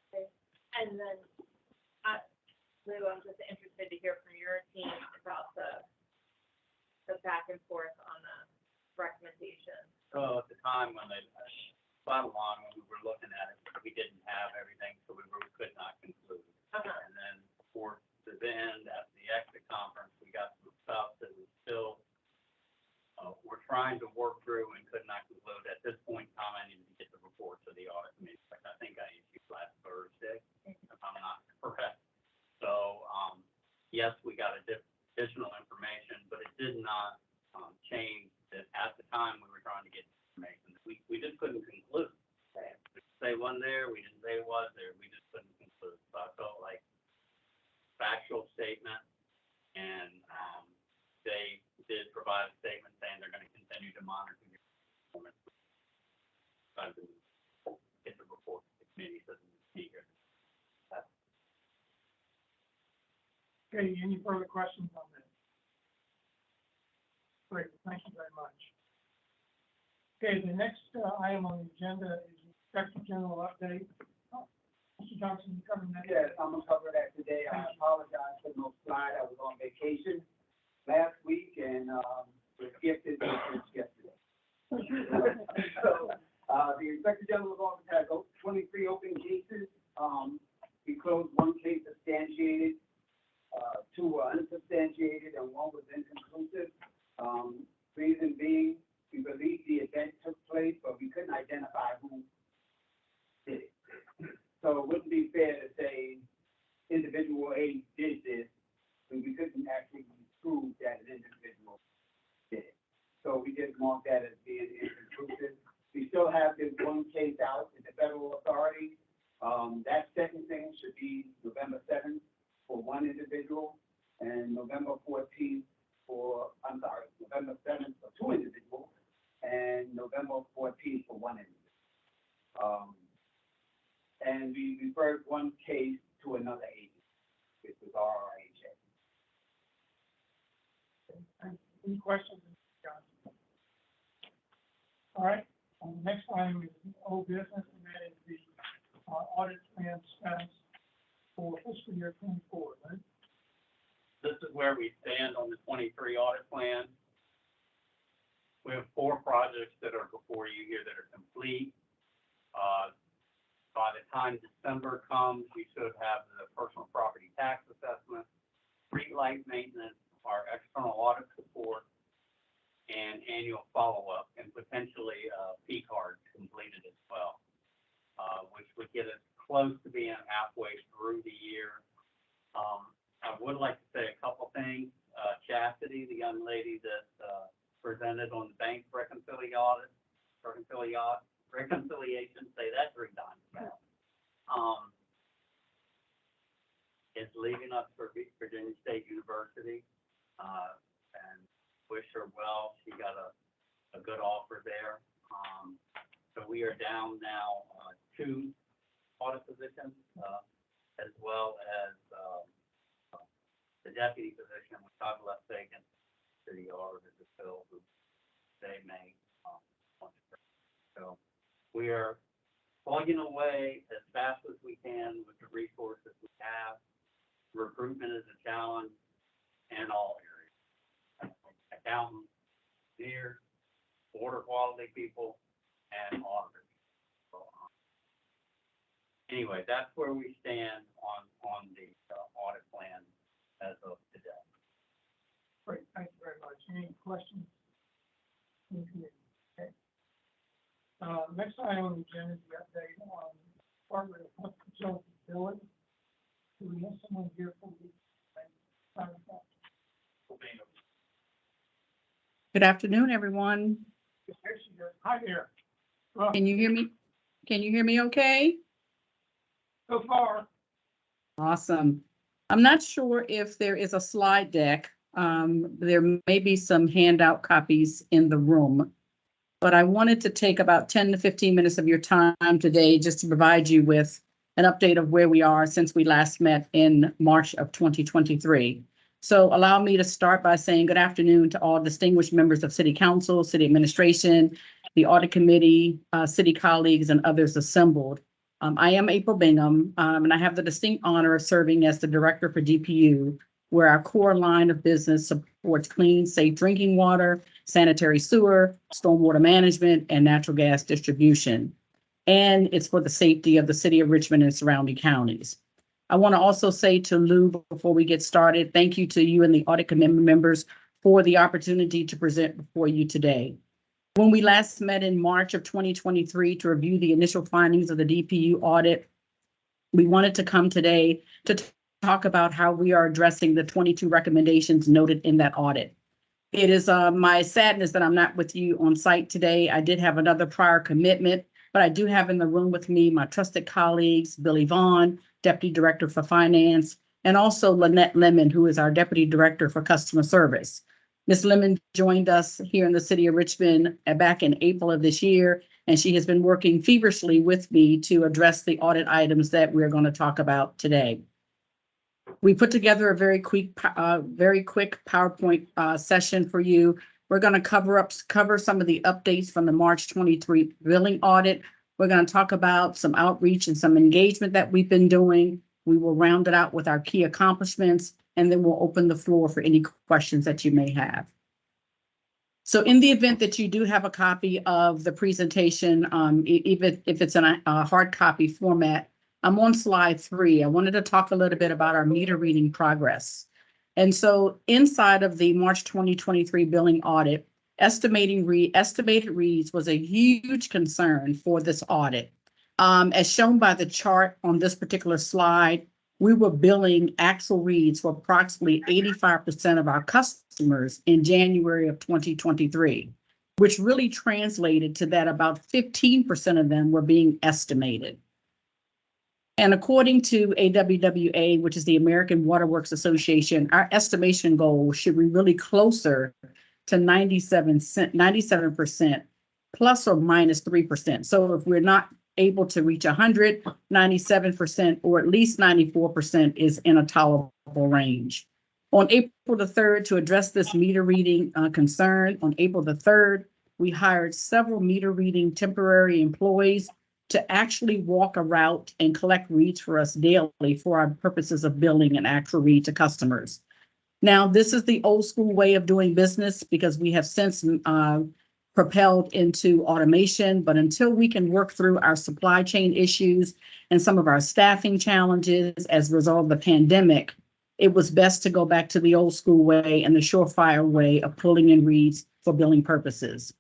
Okay. And then, Lou, I'm just interested to hear from your team about the back and forth on the recommendation. So at the time when they bottom line, when we were looking at it, we didn't have everything, so we could not conclude. And then towards the end, at the exit conference, we got some stuff that was still, we're trying to work through and could not conclude. At this point in time, I need to get the report to the audit committee, like I think I issued last Thursday, if I'm not correct. So, yes, we got additional information, but it did not change that at the time we were trying to get information. We just couldn't conclude. We didn't say one there, we didn't say it was there, we just couldn't conclude. So I felt like factual statement, and they did provide a statement saying they're going to continue to monitor your performance. Trying to get the report to the committee so the speaker. Okay, any further questions on this? Great, thank you very much. Okay, the next item on the agenda is the Inspector General update. Mr. Johnson, you covering that? Yes, I'm gonna cover that today. I apologize for no slide. I was on vacation last week and was gifted yesterday. So, the Inspector General's office has 23 open cases. We closed one case substantiated, two were unsubstantiated, and one was inconclusive. Reason being, we believe the event took place, but we couldn't identify who did it. So it wouldn't be fair to say individual A did this when we couldn't actually prove that an individual did it. So we just mark that as being inconclusive. We still have this one case out in the federal authority. That sentencing should be November 7th for one individual and November 14th November 7th for two individuals and November 14th for one individual. And we referred one case to another agency, which was RRHA. Any questions? All right, the next item is old business, and that is the audit plan status for fiscal year 24, right? This is where we stand on the 23 audit plan. We have 4 projects that are before you here that are complete. By the time December comes, we should have the personal property tax assessment, street light maintenance, our external audit support, and annual follow-up, and potentially P card completed as well, which would get us close to being halfway through the year. I would like to say a couple things. Chastity, the young lady that presented on the bank reconciliation, say that 3 times fast, is leaving us for Virginia State University, and wish her well. She got a good offer there. So we are down now 2 audit positions, as well as the deputy position, which I've left vacant to the auditor to fill, who they may want to. So we are plugging away as fast as we can with the resources we have. Recruitment is a challenge in all areas. Accountants, engineers, water quality people, and auditors. So, anyway, that's where we stand on the audit plan as of today. Great, thank you very much. Any questions? Okay. Next item on the agenda is the update on Department of Public Utilities billing. Do we have someone here from the? Good afternoon, everyone. Hi there. Can you hear me? Can you hear me okay? So far. Awesome. I'm not sure if there is a slide deck. There may be some handout copies in the room, but I wanted to take about 10 to 15 minutes of your time today just to provide you with an update of where we are since we last met in March of 2023. So allow me to start by saying good afternoon to all distinguished members of City Council, City Administration, the Audit Committee, City colleagues, and others assembled. I am April Bingham, and I have the distinct honor of serving as the Director for DPU, where our core line of business supports clean, safe drinking water, sanitary sewer, stormwater management, and natural gas distribution. and it's for the safety of the city of Richmond and surrounding counties. I want to also say to Lou, before we get started, thank you to you and the audit committee members for the opportunity to present before you today. When we last met in March of 2023 to review the initial findings of the DPU audit, we wanted to come today to talk about how we are addressing the 22 recommendations noted in that audit. It is my sadness that I'm not with you on site today. I did have another prior commitment, but I do have in the room with me my trusted colleagues, Billy Vaughn, Deputy Director for Finance, and also Lynette Lemon, who is our Deputy Director for Customer Service. Ms. Lemon joined us here in the city of Richmond back in April of this year, and she has been working feverishly with me to address the audit items that we're going to talk about today. We put together a very quick PowerPoint session for you. We're going to cover some of the updates from the March 23 billing audit. We're going to talk about some outreach and some engagement that we've been doing. We will round it out with our key accomplishments, and then we'll open the floor for any questions that you may have. So in the event that you do have a copy of the presentation, even if it's in a hard copy format, I'm on slide 3. I wanted to talk a little bit about our meter reading progress. And so inside of the March 2023 billing audit, estimated reads was a huge concern for this audit. As shown by the chart on this particular slide, we were billing actual reads for approximately 85% of our customers in January of 2023, which really translated to that about 15% of them were being estimated. And according to AWWA, which is the American Waterworks Association, our estimation goal should be really closer to 97% plus or minus 3%. So if we're not able to reach 100, 97%, or at least 94% is in a tolerable range. On April the 3rd, to address this meter reading concern, on April the 3rd, we hired several meter reading temporary employees to actually walk a route and collect reads for us daily for our purposes of billing an actual read to customers. Now, this is the old school way of doing business because we have since propelled into automation, but until we can work through our supply chain issues and some of our staffing challenges as a result of the pandemic, it was best to go back to the old school way and the surefire way of pulling in reads for billing purposes.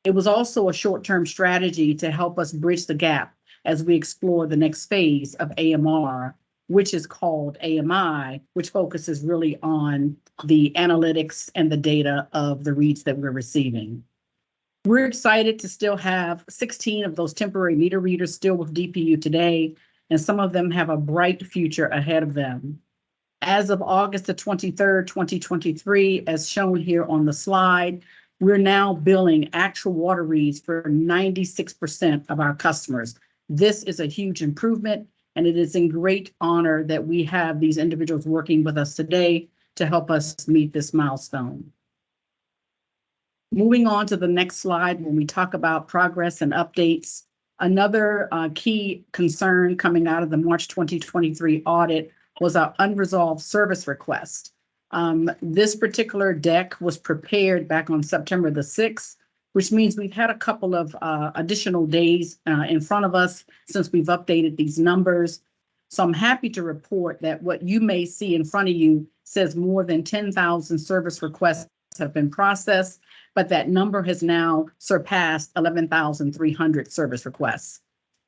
It was also a short-term strategy to help us bridge the gap as we explore the next phase of AMR, which is called AMI, which focuses really on the analytics and the data of the reads that we're receiving. We're excited to still have 16 of those temporary meter readers still with DPU today, and some of them have a bright future ahead of them. As of August the 23rd, 2023, as shown here on the slide, we're now billing actual water reads for 96% of our customers. This is a huge improvement, and it is in great honor that we have these individuals working with us today to help us meet this milestone. Moving on to the next slide, when we talk about progress and updates, another key concern coming out of the March 2023 audit was our unresolved service request. This particular deck was prepared back on September the 6th, which means we've had a couple of additional days in front of us since we've updated these numbers. So I'm happy to report that what you may see in front of you says more than 10,000 service requests have been processed, but that number has now surpassed 11,300 service requests.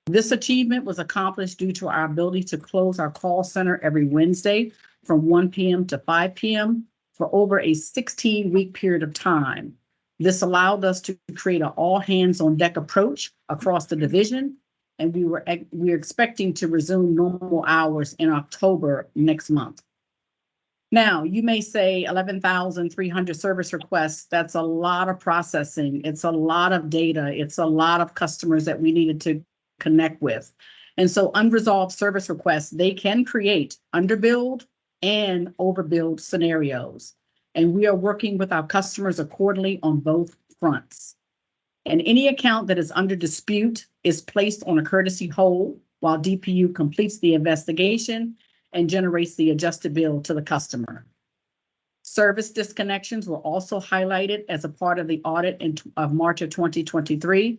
This achievement was accomplished due to our ability to close our call center every Wednesday from 1 p.m. to 5 p.m. for over a 16-week period of time. This allowed us to create an all-hands-on-deck approach across the division, and we're expecting to resume normal hours in October next month. Now, you may say 11,300 service requests, that's a lot of processing. It's a lot of data. It's a lot of customers that we needed to connect with. And so unresolved service requests, they can create underbilled and overbilled scenarios. And we are working with our customers accordingly on both fronts. And any account that is under dispute is placed on a courtesy hold while DPU completes the investigation and generates the adjusted bill to the customer. Service disconnections were also highlighted as a part of the audit of March of 2023.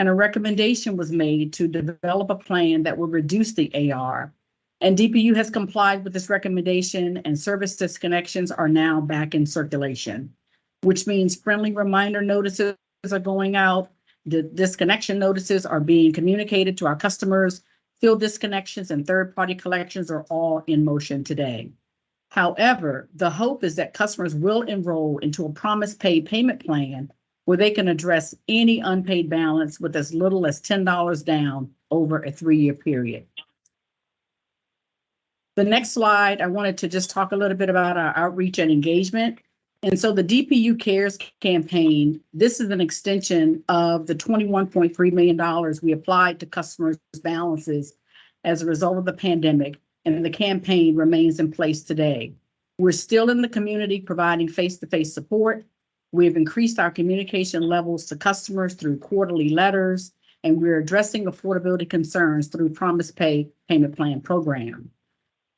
and a recommendation was made to develop a plan that would reduce the AR. And DPU has complied with this recommendation, and service disconnections are now back in circulation, which means friendly reminder notices are going out. The disconnection notices are being communicated to our customers. Field disconnections and third-party collections are all in motion today. However, the hope is that customers will enroll into a promise pay payment plan where they can address any unpaid balance with as little as $10 down over a 3-year period. The next slide, I wanted to just talk a little bit about our outreach and engagement. And so the DPU Cares campaign, this is an extension of the $21.3 million we applied to customers' balances as a result of the pandemic, and the campaign remains in place today. We're still in the community providing face-to-face support. We've increased our communication levels to customers through quarterly letters, and we're addressing affordability concerns through Promise Pay Payment Plan program.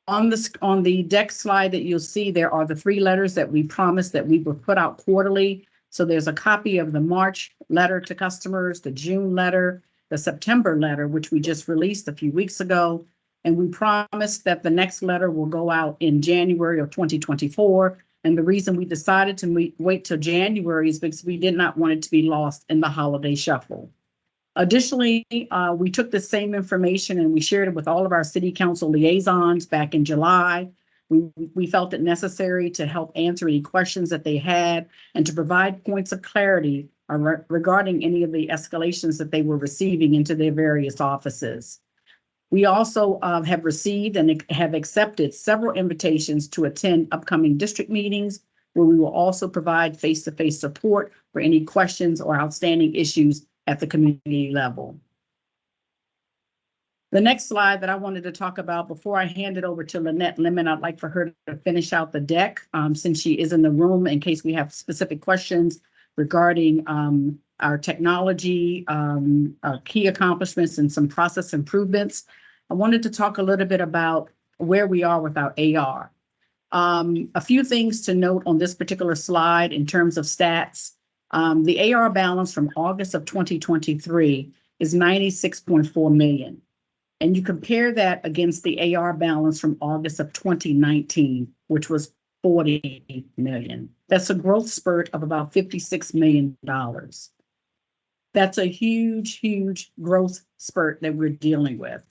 On the deck slide that you'll see, there are the 3 letters that we promised that we would put out quarterly. So there's a copy of the March letter to customers, the June letter, the September letter, which we just released a few weeks ago. And we promised that the next letter will go out in January of 2024. And the reason we decided to wait till January is because we did not want it to be lost in the holiday shuffle. Additionally, we took the same information and we shared it with all of our city council liaisons back in July. We felt it necessary to help answer any questions that they had and to provide points of clarity regarding any of the escalations that they were receiving into their various offices. We also have received and have accepted several invitations to attend upcoming district meetings, where we will also provide face-to-face support for any questions or outstanding issues at the community level. The next slide that I wanted to talk about before I hand it over to Lynette Lemon, I'd like for her to finish out the deck since she is in the room in case we have specific questions regarding our technology, our key accomplishments, and some process improvements. I wanted to talk a little bit about where we are with our AR. A few things to note on this particular slide in terms of stats. The AR balance from August of 2023 is $96.4 million. And you compare that against the AR balance from August of 2019, which was $40 million. That's a growth spurt of about $56 million. That's a huge, huge growth spurt that we're dealing with.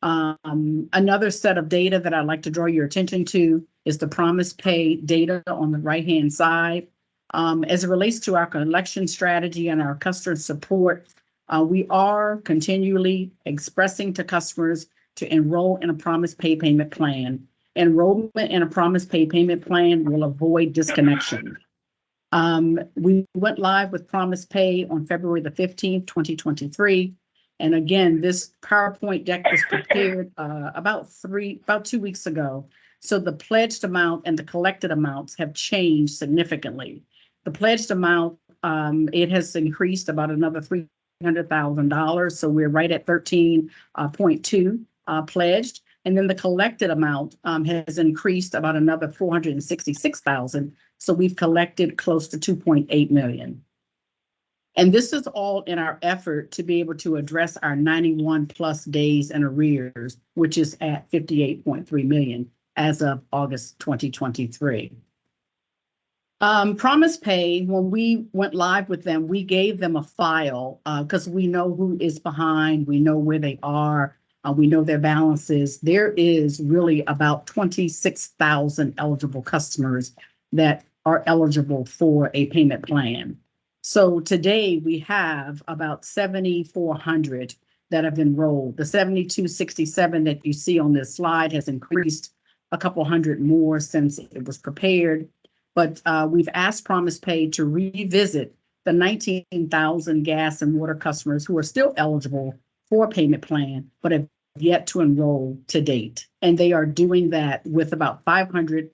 Another set of data that I'd like to draw your attention to is the Promise Pay data on the right-hand side. As it relates to our collection strategy and our customer support, we are continually expressing to customers to enroll in a Promise Pay payment plan. Enrollment in a Promise Pay payment plan will avoid disconnection. We went live with Promise Pay on February the 15th, 2023. And again, this PowerPoint deck was prepared about 2 weeks ago. So the pledged amount and the collected amounts have changed significantly. The pledged amount, it has increased about another $300,000. So we're right at 13.2 pledged. And then the collected amount has increased about another 466,000. So we've collected close to 2.8 million. And this is all in our effort to be able to address our 91 plus days in arrears, which is at 58.3 million as of August 2023. Promise Pay, when we went live with them, we gave them a file because we know who is behind, we know where they are, we know their balances. There is really about 26,000 eligible customers that are eligible for a payment plan. So today we have about 7,400 that have enrolled. The 7,267 that you see on this slide has increased a couple hundred more since it was prepared. But we've asked Promise Pay to revisit the 19,000 gas and water customers who are still eligible for a payment plan, but have yet to enroll to date. And they are doing that with about 500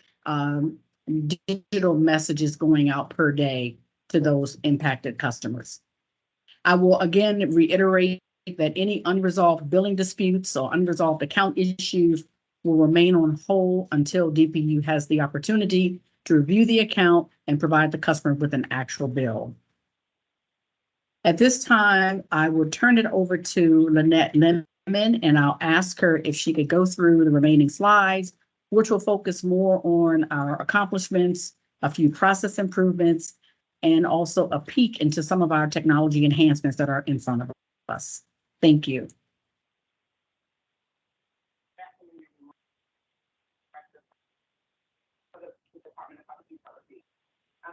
digital messages going out per day to those impacted customers. I will again reiterate that any unresolved billing disputes or unresolved account issues will remain on hold until DPU has the opportunity to review the account and provide the customer with an actual bill. At this time, I will turn it over to Lynette Lemon, and I'll ask her if she could go through the remaining slides, which will focus more on our accomplishments, a few process improvements, and also a peek into some of our technology enhancements that are in front of us. Thank you.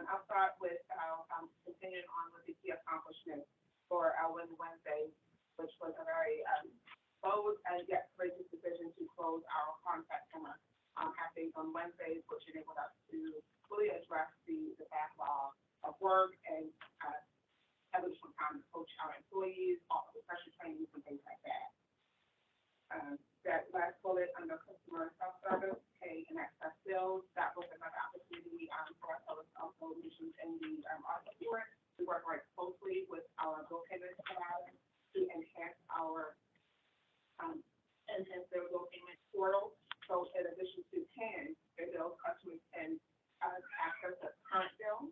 I'll start with continuing on with the key accomplishments for our Wednesday, which was a very bold and yet courageous decision to close our contact center happening on Wednesdays, which enabled us to fully address the backlog of work and additional time to coach our employees, offer refresher trainings and things like that. That last bullet under customer self-service, pay and access bills, that was another opportunity for us also mentioned in the audit report. We work very closely with our bill payment providers to enhance their bill payment portal. So in addition to paying their bills, customers can access the current bill.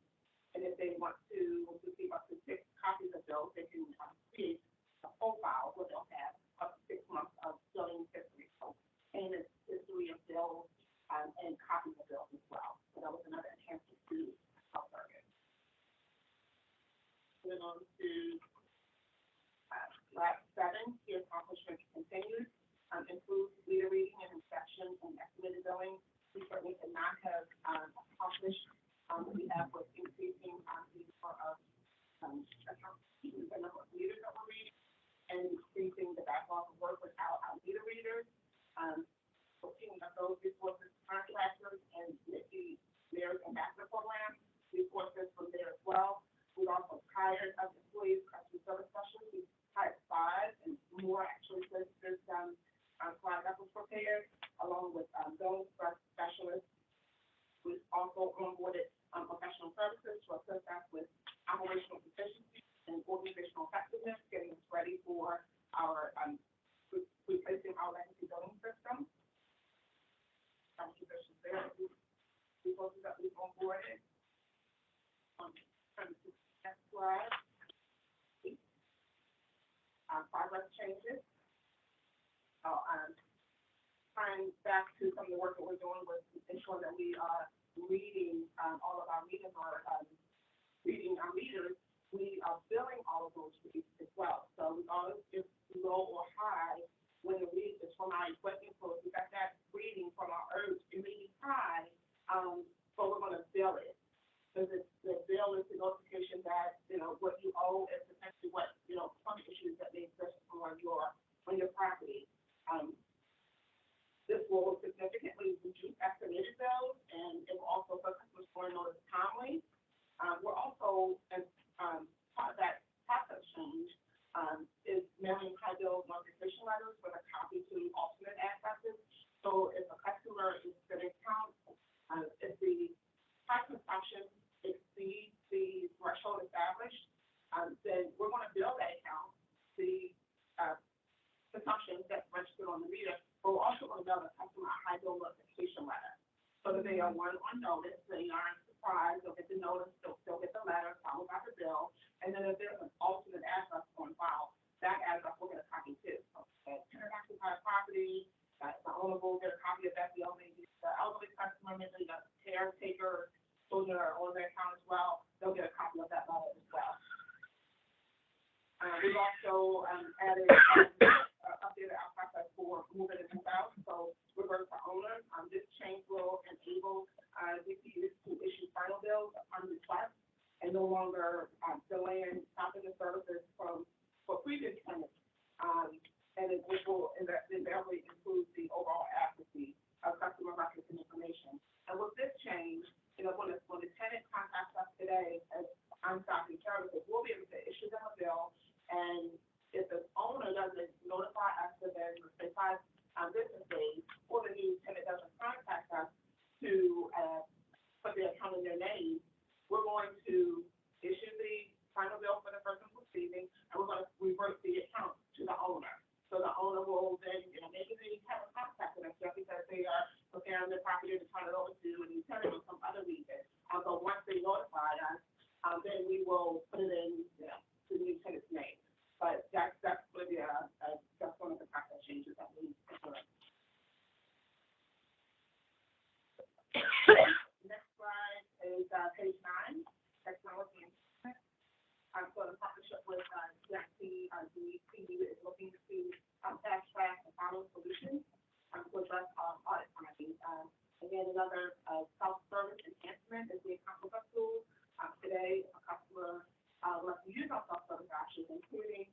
And if they want to receive up to 6 copies of bills, they can create a profile where they'll have up to 6 months of billing history. So payment history of bills and copies of bills as well. So that was another enhancement to our service. Moving on to last 7, key accomplishments continued. Improve leader reading and inspection and estimated billing. We certainly could not have accomplished what we have with increasing the number of leaders that we're reading and increasing the backlog of work without our leader readers. Looking at those resources, contractors, and the Mayor's Ambassador Program resources from there as well. We've also hired employees, customer service specialists. We've hired 5 and more actually since this slide that was prepared, along with billing specialists. We've also onboarded professional services to assist us with operational efficiency and organizational effectiveness, getting us ready for our replacing our legacy billing system. Positions there, resources that we've onboarded. Next slide. Progress changes. Tying back to some of the work that we're doing with ensuring that we are reading all of our meters or reading our meters, we are billing all of those reads as well. So regardless if low or high, when the read is from our equipment, so if we got that reading from our urge, it may be high, but we're going to bill it. Because the bill is the notification that, what you owe is essentially what, some issues that may exist on your property. This will significantly reduce estimated bills, and it will also put customers more notice timely. We're also, as part of that process change, is mailing high bill notification letters with a copy to alternate addresses. So if a customer is getting count, if the tax consumption exceeds the threshold established, then we're going to bill that account the consumption that's registered on the meter. But we're also going to mail the customer a high bill notification letter, so that they are on notice. They aren't surprised. They'll get the notice. They'll get the letter followed by the bill. And then if there's an alternate address on file, that address will get a copy too. So if tenant occupied property, the owner will get a copy of that bill. Maybe the elderly customer, maybe the caretaker, children are on their account as well. They'll get a copy of that letter as well. We've also added updated our process for moving and move out. So reverse the owner. This change will enable DPUs to issue final bills upon request and no longer delaying stopping the services for previous tenants. And it will invariably improve the overall accuracy of customer records and information. And with this change, when the tenant contacts us today as on-stopping services, we'll be able to issue them a bill. And if the owner doesn't notify us within, say, 5 business days, or the new tenant doesn't contact us to put their account in their name, we're going to issue the final bill for the person receiving, and we're going to revert the account to the owner. So the owner will then, maybe they haven't contacted us just because they are preparing their property to turn it over to a new tenant or some other reason. But once they notify us, then we will put it in to the new tenant. in partnership with, DXC, DEC is looking to, fast track and follow solutions, to address, audit findings. Again, another, self-service enhancement is the account lookup tool. Today, a customer, lets you use our self-service options, including,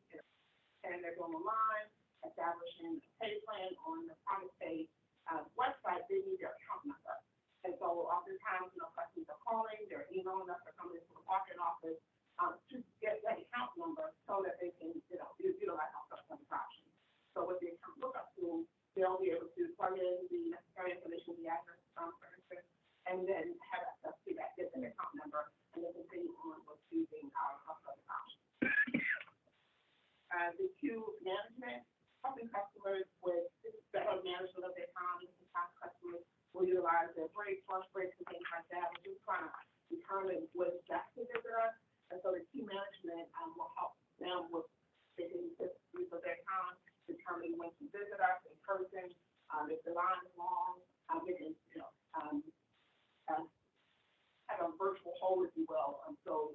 and they're going online, establishing a pay plan on the private pay, website, they need their account number. And so oftentimes, customers are calling, they're emailing us, they're coming into the marketing office, to get that account number so that they can, utilize our self-service options. So with the account lookup tool, they'll be able to plug in the necessary information, the address, for instance, and then have access to that different account number, and then continue on with using our self-service options. The queue management, helping customers with better management of their time. Sometimes customers will utilize their breaks, lunch breaks, and things like that. We're just trying to determine what exactly they're doing. And so the queue management will help them with making use of their time, determining when to visit us in person, if the line is long, they can, have a virtual hold, if you will. So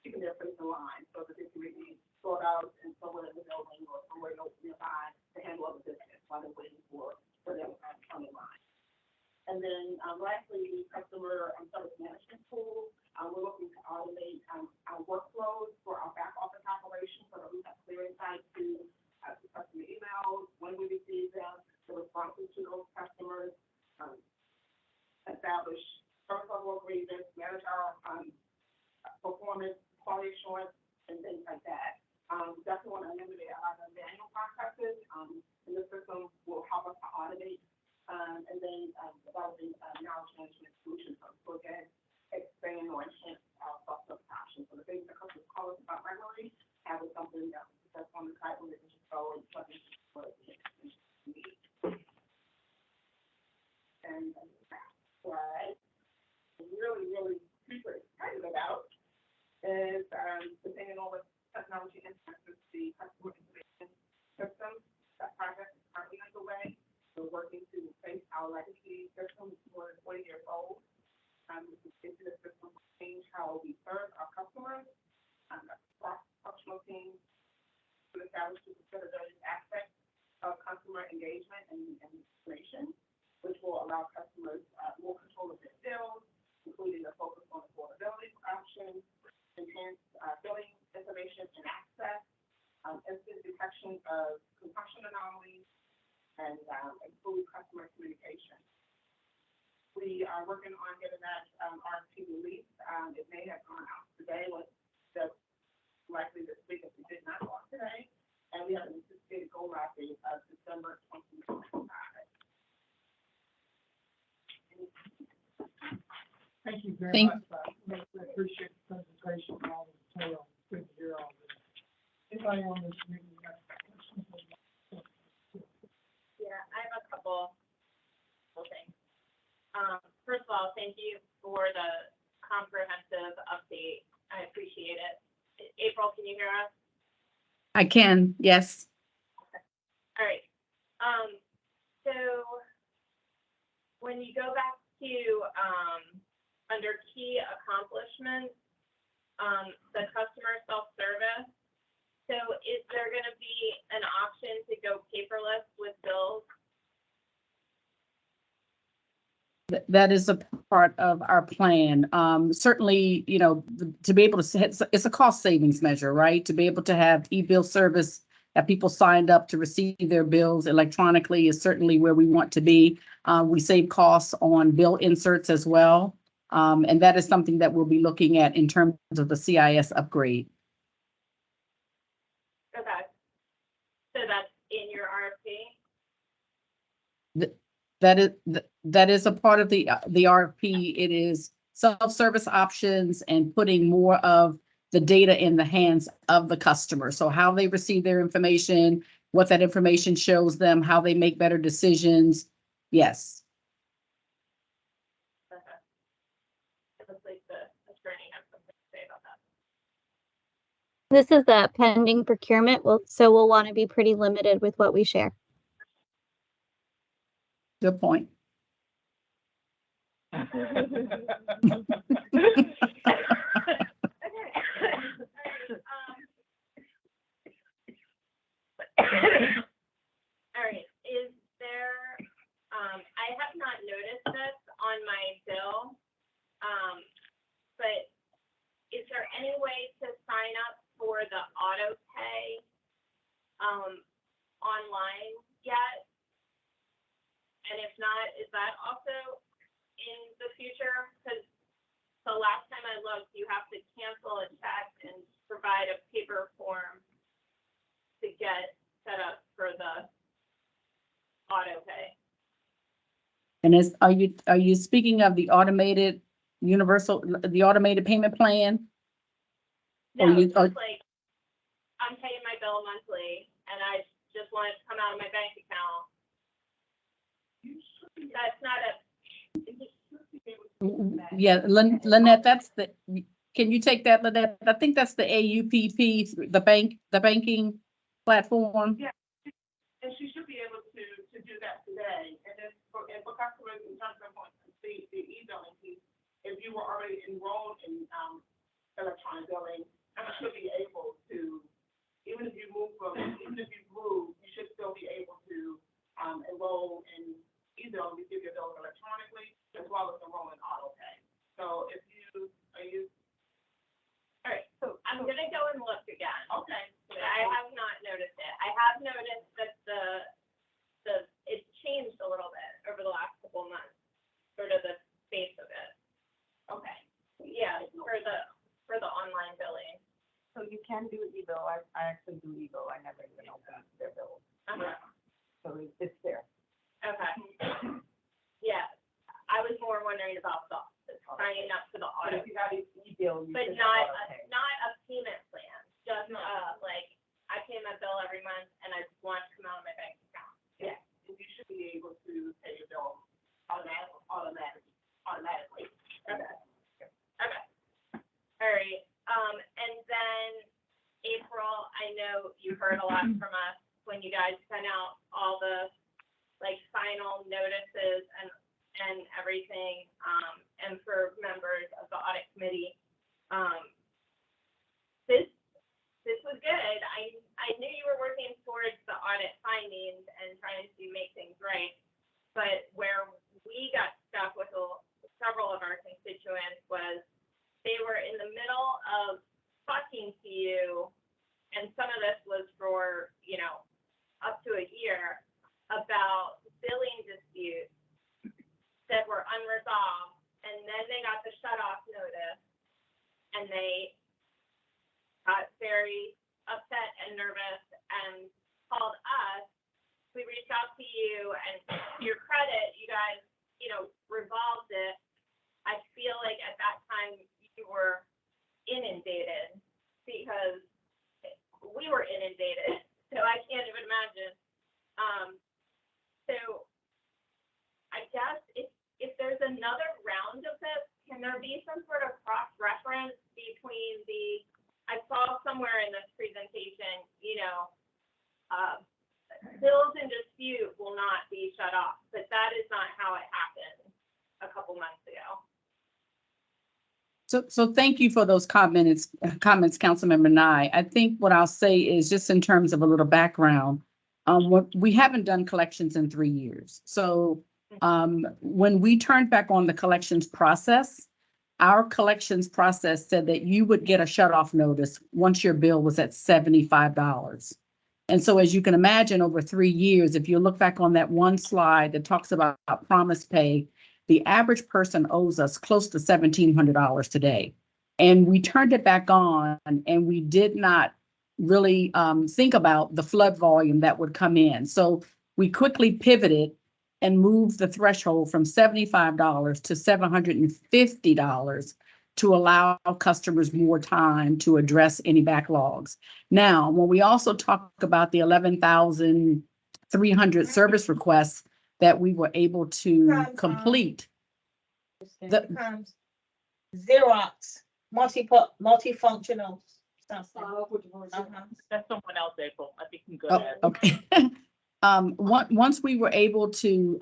keeping their place in line so that they can maybe sort out and somewhere in the building or somewhere nearby to handle other business while they're waiting for them to come in line. And then lastly, the customer service management tool. We're looking to automate our workflows for our back office operations so that we have clear insight to customer emails, when we receive them, the responses to those customers, establish service level agreements, manage our performance, quality assurance, and things like that. Definitely want to eliminate a lot of manual processes, and the system will help us to automate, and then developing knowledge management solutions. So again, expand or enhance our self-service options. So the things that customers call us about regularly, having something that's on the site where they can just go and plug in what they need. And what I'm really super excited about is depending on what technology enhances the customer information system. That project is currently underway. We're working to replace our legacy system, which is more than 20 years old. Into the system will change how we serve our customers. Cross-functional teams to establish the various aspects of customer engagement and information, which will allow customers more control of their bills, including a focus on affordability options, enhanced billing information and access, instant detection of consumption anomalies, and improve customer communication. We are working on getting that RFP released. It may have gone out today, likely this week if we did not go out today. And we have an anticipated go live date of December 2025. Thank you very much. I appreciate the presentation and all the detail. Good to hear all this. Anybody on this meeting have questions? Yeah, I have a couple things. First of all, thank you for the comprehensive update. I appreciate it. April, can you hear us? I can, yes. Okay. All right. So when you go back to under key accomplishments, the customer self-service. So is there going to be an option to go paperless with bills? That is a part of our plan. Certainly, to be able to, it's a cost savings measure, right? To be able to have e-bill service, have people signed up to receive their bills electronically is certainly where we want to be. We save costs on bill inserts as well. And that is something that we'll be looking at in terms of the CIS upgrade. Okay. So that's in your RFP? That is a part of the RFP. It is self-service options and putting more of the data in the hands of the customer. So how they receive their information, what that information shows them, how they make better decisions. Yes. Okay. It looks like the attorney has something to say about that. This is a pending procurement, so we'll want to be pretty limited with what we share. Good point. Okay. All right, is there, I have not noticed this on my bill, but is there any way to sign up for the auto pay, online yet? And if not, is that also in the future? Because the last time I looked, you have to cancel a check and provide a paper form to get set up for the auto pay. And are you speaking of the automated the automated payment plan? No, Or you- just like, I'm paying my bill monthly, and I just want it to come out of my bank account. That's not a, Yeah, Lynette, that's can you take that, Lynette? I think that's the AUPP, the banking platform. Yeah, and she should be able to do that today. And then for customers in terms of the e-billing piece, if you were already enrolled in electronic billing, you should be able to, even if you move, you should still be able to enroll in e-billing, receive your bill electronically, as well as enroll in auto pay. So if you all right, so I'm gonna go and look again. okay. I have not noticed it. I have noticed that it's changed a little bit over the last couple months, sort of the face of it. Okay. Yeah, for the online billing. So you can do e-bill. I actually do e-bill. I never even open their bills. So it's there. Okay. Yeah, I was more wondering about the signing up for the But auto, if you got an e-bill, you but should not have auto pay. not a payment plan. Just like I pay my bill every month and I just want it to come out of my bank account. Yeah, and you should be able to pay your bill automatically. Okay. Okay. All right. And then April, I know you heard a lot from us when you guys sent out all the like final notices and everything, and for members of the audit committee. This was good. I knew you were working towards the audit findings and trying to make things right, but where we got stuck with several of our constituents was they were in the middle of talking to you, and some of this was for, up to a year, about billing disputes that were unresolved, and then they got the shut-off notice, and they got very upset and nervous and called us. We reached out to you, and to your credit, you guys, resolved it. I feel like at that time you were inundated because we were inundated, so I can't even imagine. So I guess if there's another round of this, can there be some sort of cross-reference between I saw somewhere in this presentation, bills in dispute will not be shut off, but that is not how it happened a couple months ago. So thank you for those comments, Councilmember Nye. I think what I'll say is just in terms of a little background, we haven't done collections in 3 years. So when we turned back on the collections process, our collections process said that you would get a shut-off notice once your bill was at $75. And so as you can imagine, over 3 years, if you look back on that one slide that talks about promise pay, the average person owes us close to $1,700 today. And we turned it back on, and we did not really think about the flood volume that would come in. So we quickly pivoted and moved the threshold from $75 to $750 to allow customers more time to address any backlogs. Now, when we also talk about the 11,300 service requests that we were able to complete. Becomes Xerox, multifunctional something. That's someone else, April. I think you can go Oh, ahead. okay. Once we were able to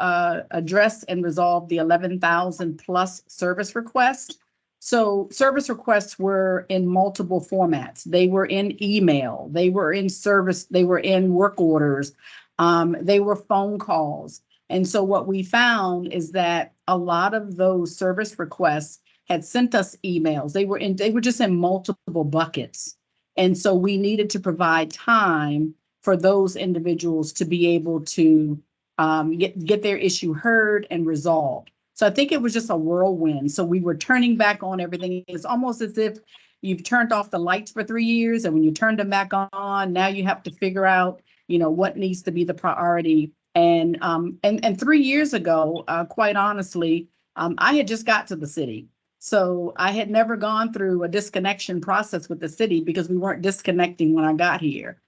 address and resolve the 11,000 plus service requests, So service requests were in multiple formats. They were in email, they were in service, they were in work orders, they were phone calls. And so what we found is that a lot of those service requests had sent us emails. They were just in multiple buckets. And so we needed to provide time for those individuals to be able to get their issue heard and resolved. So I think it was just a whirlwind. So we were turning back on everything. It's almost as if you've turned off the lights for 3 years, and when you turned them back on, now you have to figure out, what needs to be the priority. And 3 years ago, quite honestly, I had just got to the city. So I had never gone through a disconnection process with the city because we weren't disconnecting when I got here.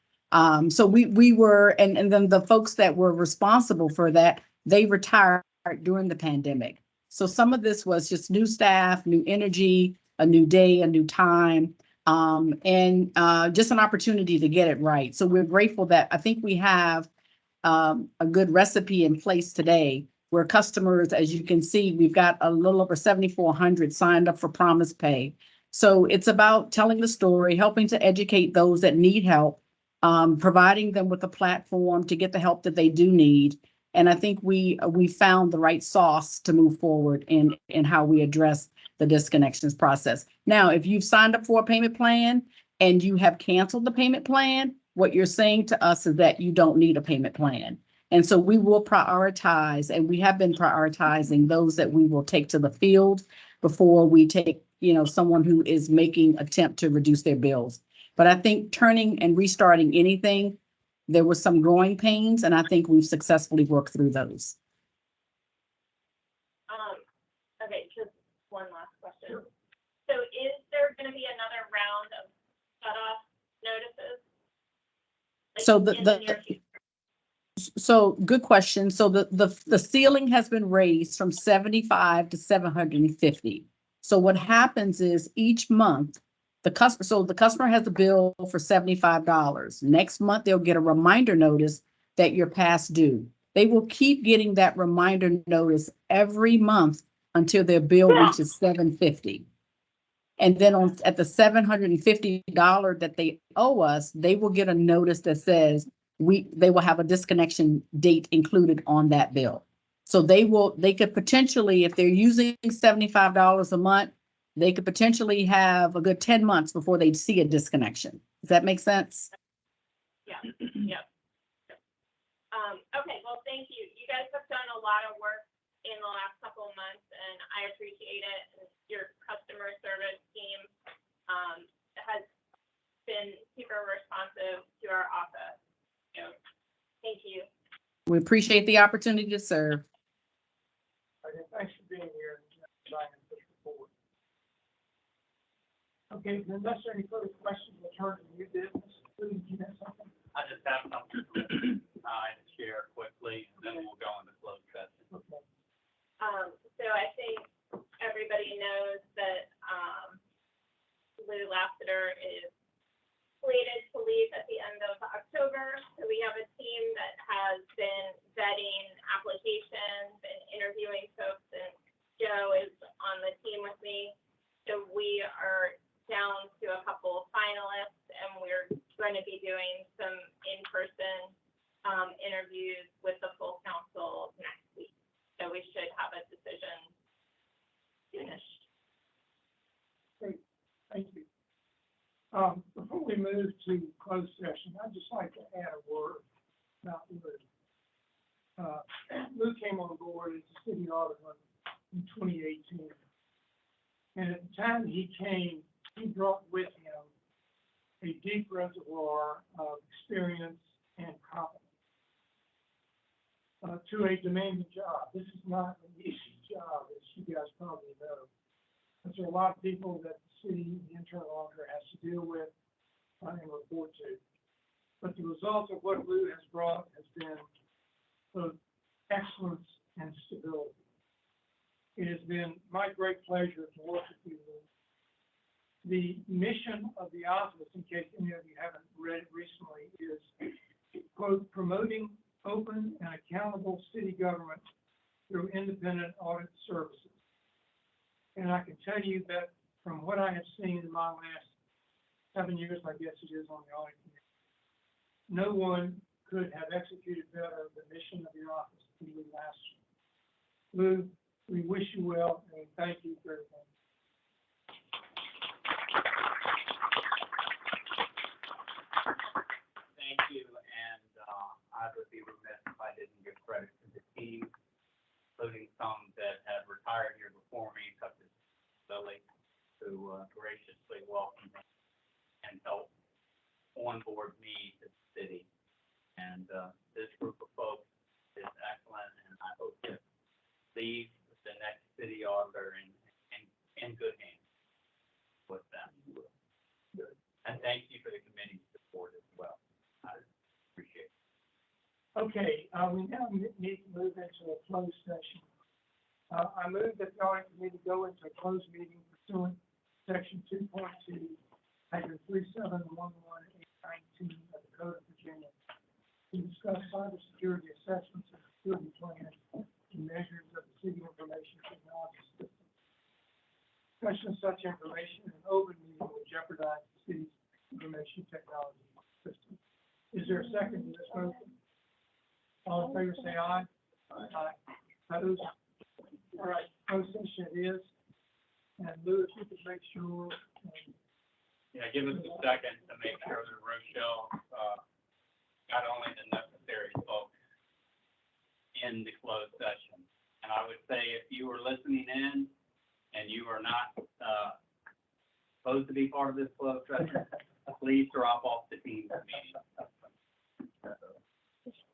So we were, and then the folks that were responsible for that, they retired during the pandemic. So some of this was just new staff, new energy, a new day, a new time, and just an opportunity to get it right. So we're grateful that I think we have a good recipe in place today where customers, as you can see, we've got a little over 7,400 signed up for Promise Pay. So it's about telling the story, helping to educate those that need help, providing them with a platform to get the help that they do need. And I think we found the right sauce to move forward in how we address the disconnections process. Now, if you've signed up for a payment plan and you have canceled the payment plan, what you're saying to us is that you don't need a payment plan. And so we will prioritize, and we have been prioritizing those that we will take to the field before we take, someone who is making attempt to reduce their bills. But I think turning and restarting anything, there was some growing pains, and I think we've successfully worked through those. Okay, just one last question. So is there going to be another round of shut-off notices? So good question. So the ceiling has been raised from 75 to 750. So what happens is each month, the customer has a bill for $75. Next month, they'll get a reminder notice that you're past due. They will keep getting that reminder notice every month until their bill reaches $750. And then at the $750 that they owe us, they will get a notice that says they will have a disconnection date included on that bill. So they could potentially, if they're using $75 a month, they could potentially have a good 10 months before they see a disconnection. Does that make sense? Yeah. Okay, well, thank you. You guys have done a lot of work in the last couple of months, and I appreciate it. Your customer service team has been super responsive to our office. So thank you. We appreciate the opportunity to serve. Okay, thanks for being here and signing this report. Okay, unless there are any further questions, we'll turn to new business. Please, you have something? I just have something to share quickly, and then we'll go into closed session. Okay. So I think everybody knows that Lou Lassiter is slated to leave at the end of October. So we have a team that has been vetting applications and interviewing folks, and Joe is on the team with me. So we are down to a couple of finalists, and we're going to be doing some in-person interviews with the full council next week. So we should have a decision finished. Great, thank you. Before we move to closed session, I'd just like to add a word about Lou. Lou came on board as the city auditor in 2018. And at the time he came, he brought with him a deep reservoir of experience and competence to a demanding job. This is not an easy job, as you guys probably know. There are a lot of people that the city, the internal auditor, has to deal with and report to. But the result of what Lou has brought has been both excellence and stability. It has been my great pleasure to work with you, Lou. The mission of the office, in case any of you haven't read it recently, is, quote, promoting open and accountable city government through independent audit services. And I can tell you that from what I have seen in my last 7 years, I guess it is, on the audit committee, no one could have executed better the mission of your office than we last year. Lou, we wish you well, and thank you for everything. Thank you, and I would be remiss if I didn't give credit to the team, including some that had retired here before me, such as Lily, who graciously welcomed me and helped onboard me to the city. And this group of folks is excellent, and I hope to leave the next city auditor in good hands with them. Good. And thank you for the committee's support as well. I appreciate it. Okay, we now need to move into a closed session. I move that the audit committee go into a closed meeting pursuant to section 2.2, item 3711 819 of the Code of Virginia, to discuss cybersecurity assessments and security plans and measures of the city information technology system. Discussion of such information in an open meeting will jeopardize the city's information technology system. Is there a second to this motion? All in favor, say aye. Aye. Opposed? All right, closed session it is. And Lou, if you could make sure. Yeah, give us a second to make sure that Rochelle got only the necessary folks in the closed session. And I would say if you were listening in and you are not supposed to be part of this closed session, please drop off the team's meeting.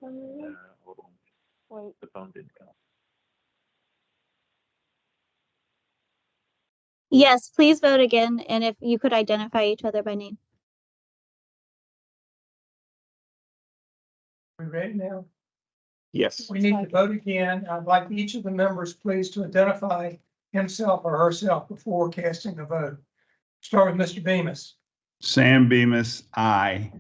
Hold on. Wait. The phone didn't come. Yes, please vote again, and if you could identify each other by name. We ready now? Yes. We need to vote again. I'd like each of the members, please, to identify himself or herself before casting a vote. Start with Mr. Bemis. Sam Bemis, aye.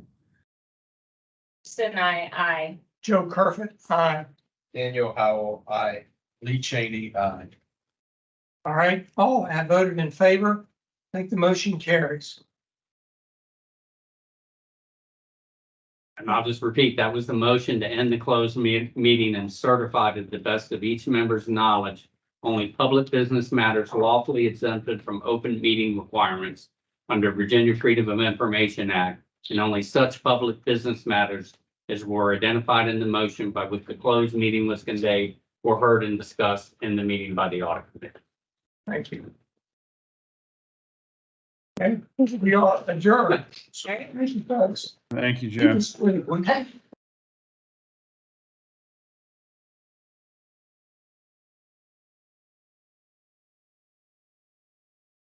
Sinai, aye. Joe Kerfoot, aye. Daniel Howell, aye. Lee Cheney, aye. All right, all have voted in favor. I think the motion carries. And I'll just repeat, that was the motion to end the closed meeting and certify to the best of each member's knowledge, only public business matters lawfully exempted from open meeting requirements under Virginia Freedom of Information Act, and only such public business matters as were identified in the motion by which the closed meeting was conveyed or heard and discussed in the meeting by the audit committee. Thank you. Okay, we are adjourned. Thank you, folks. Thank you, Jim. You can sleep, okay?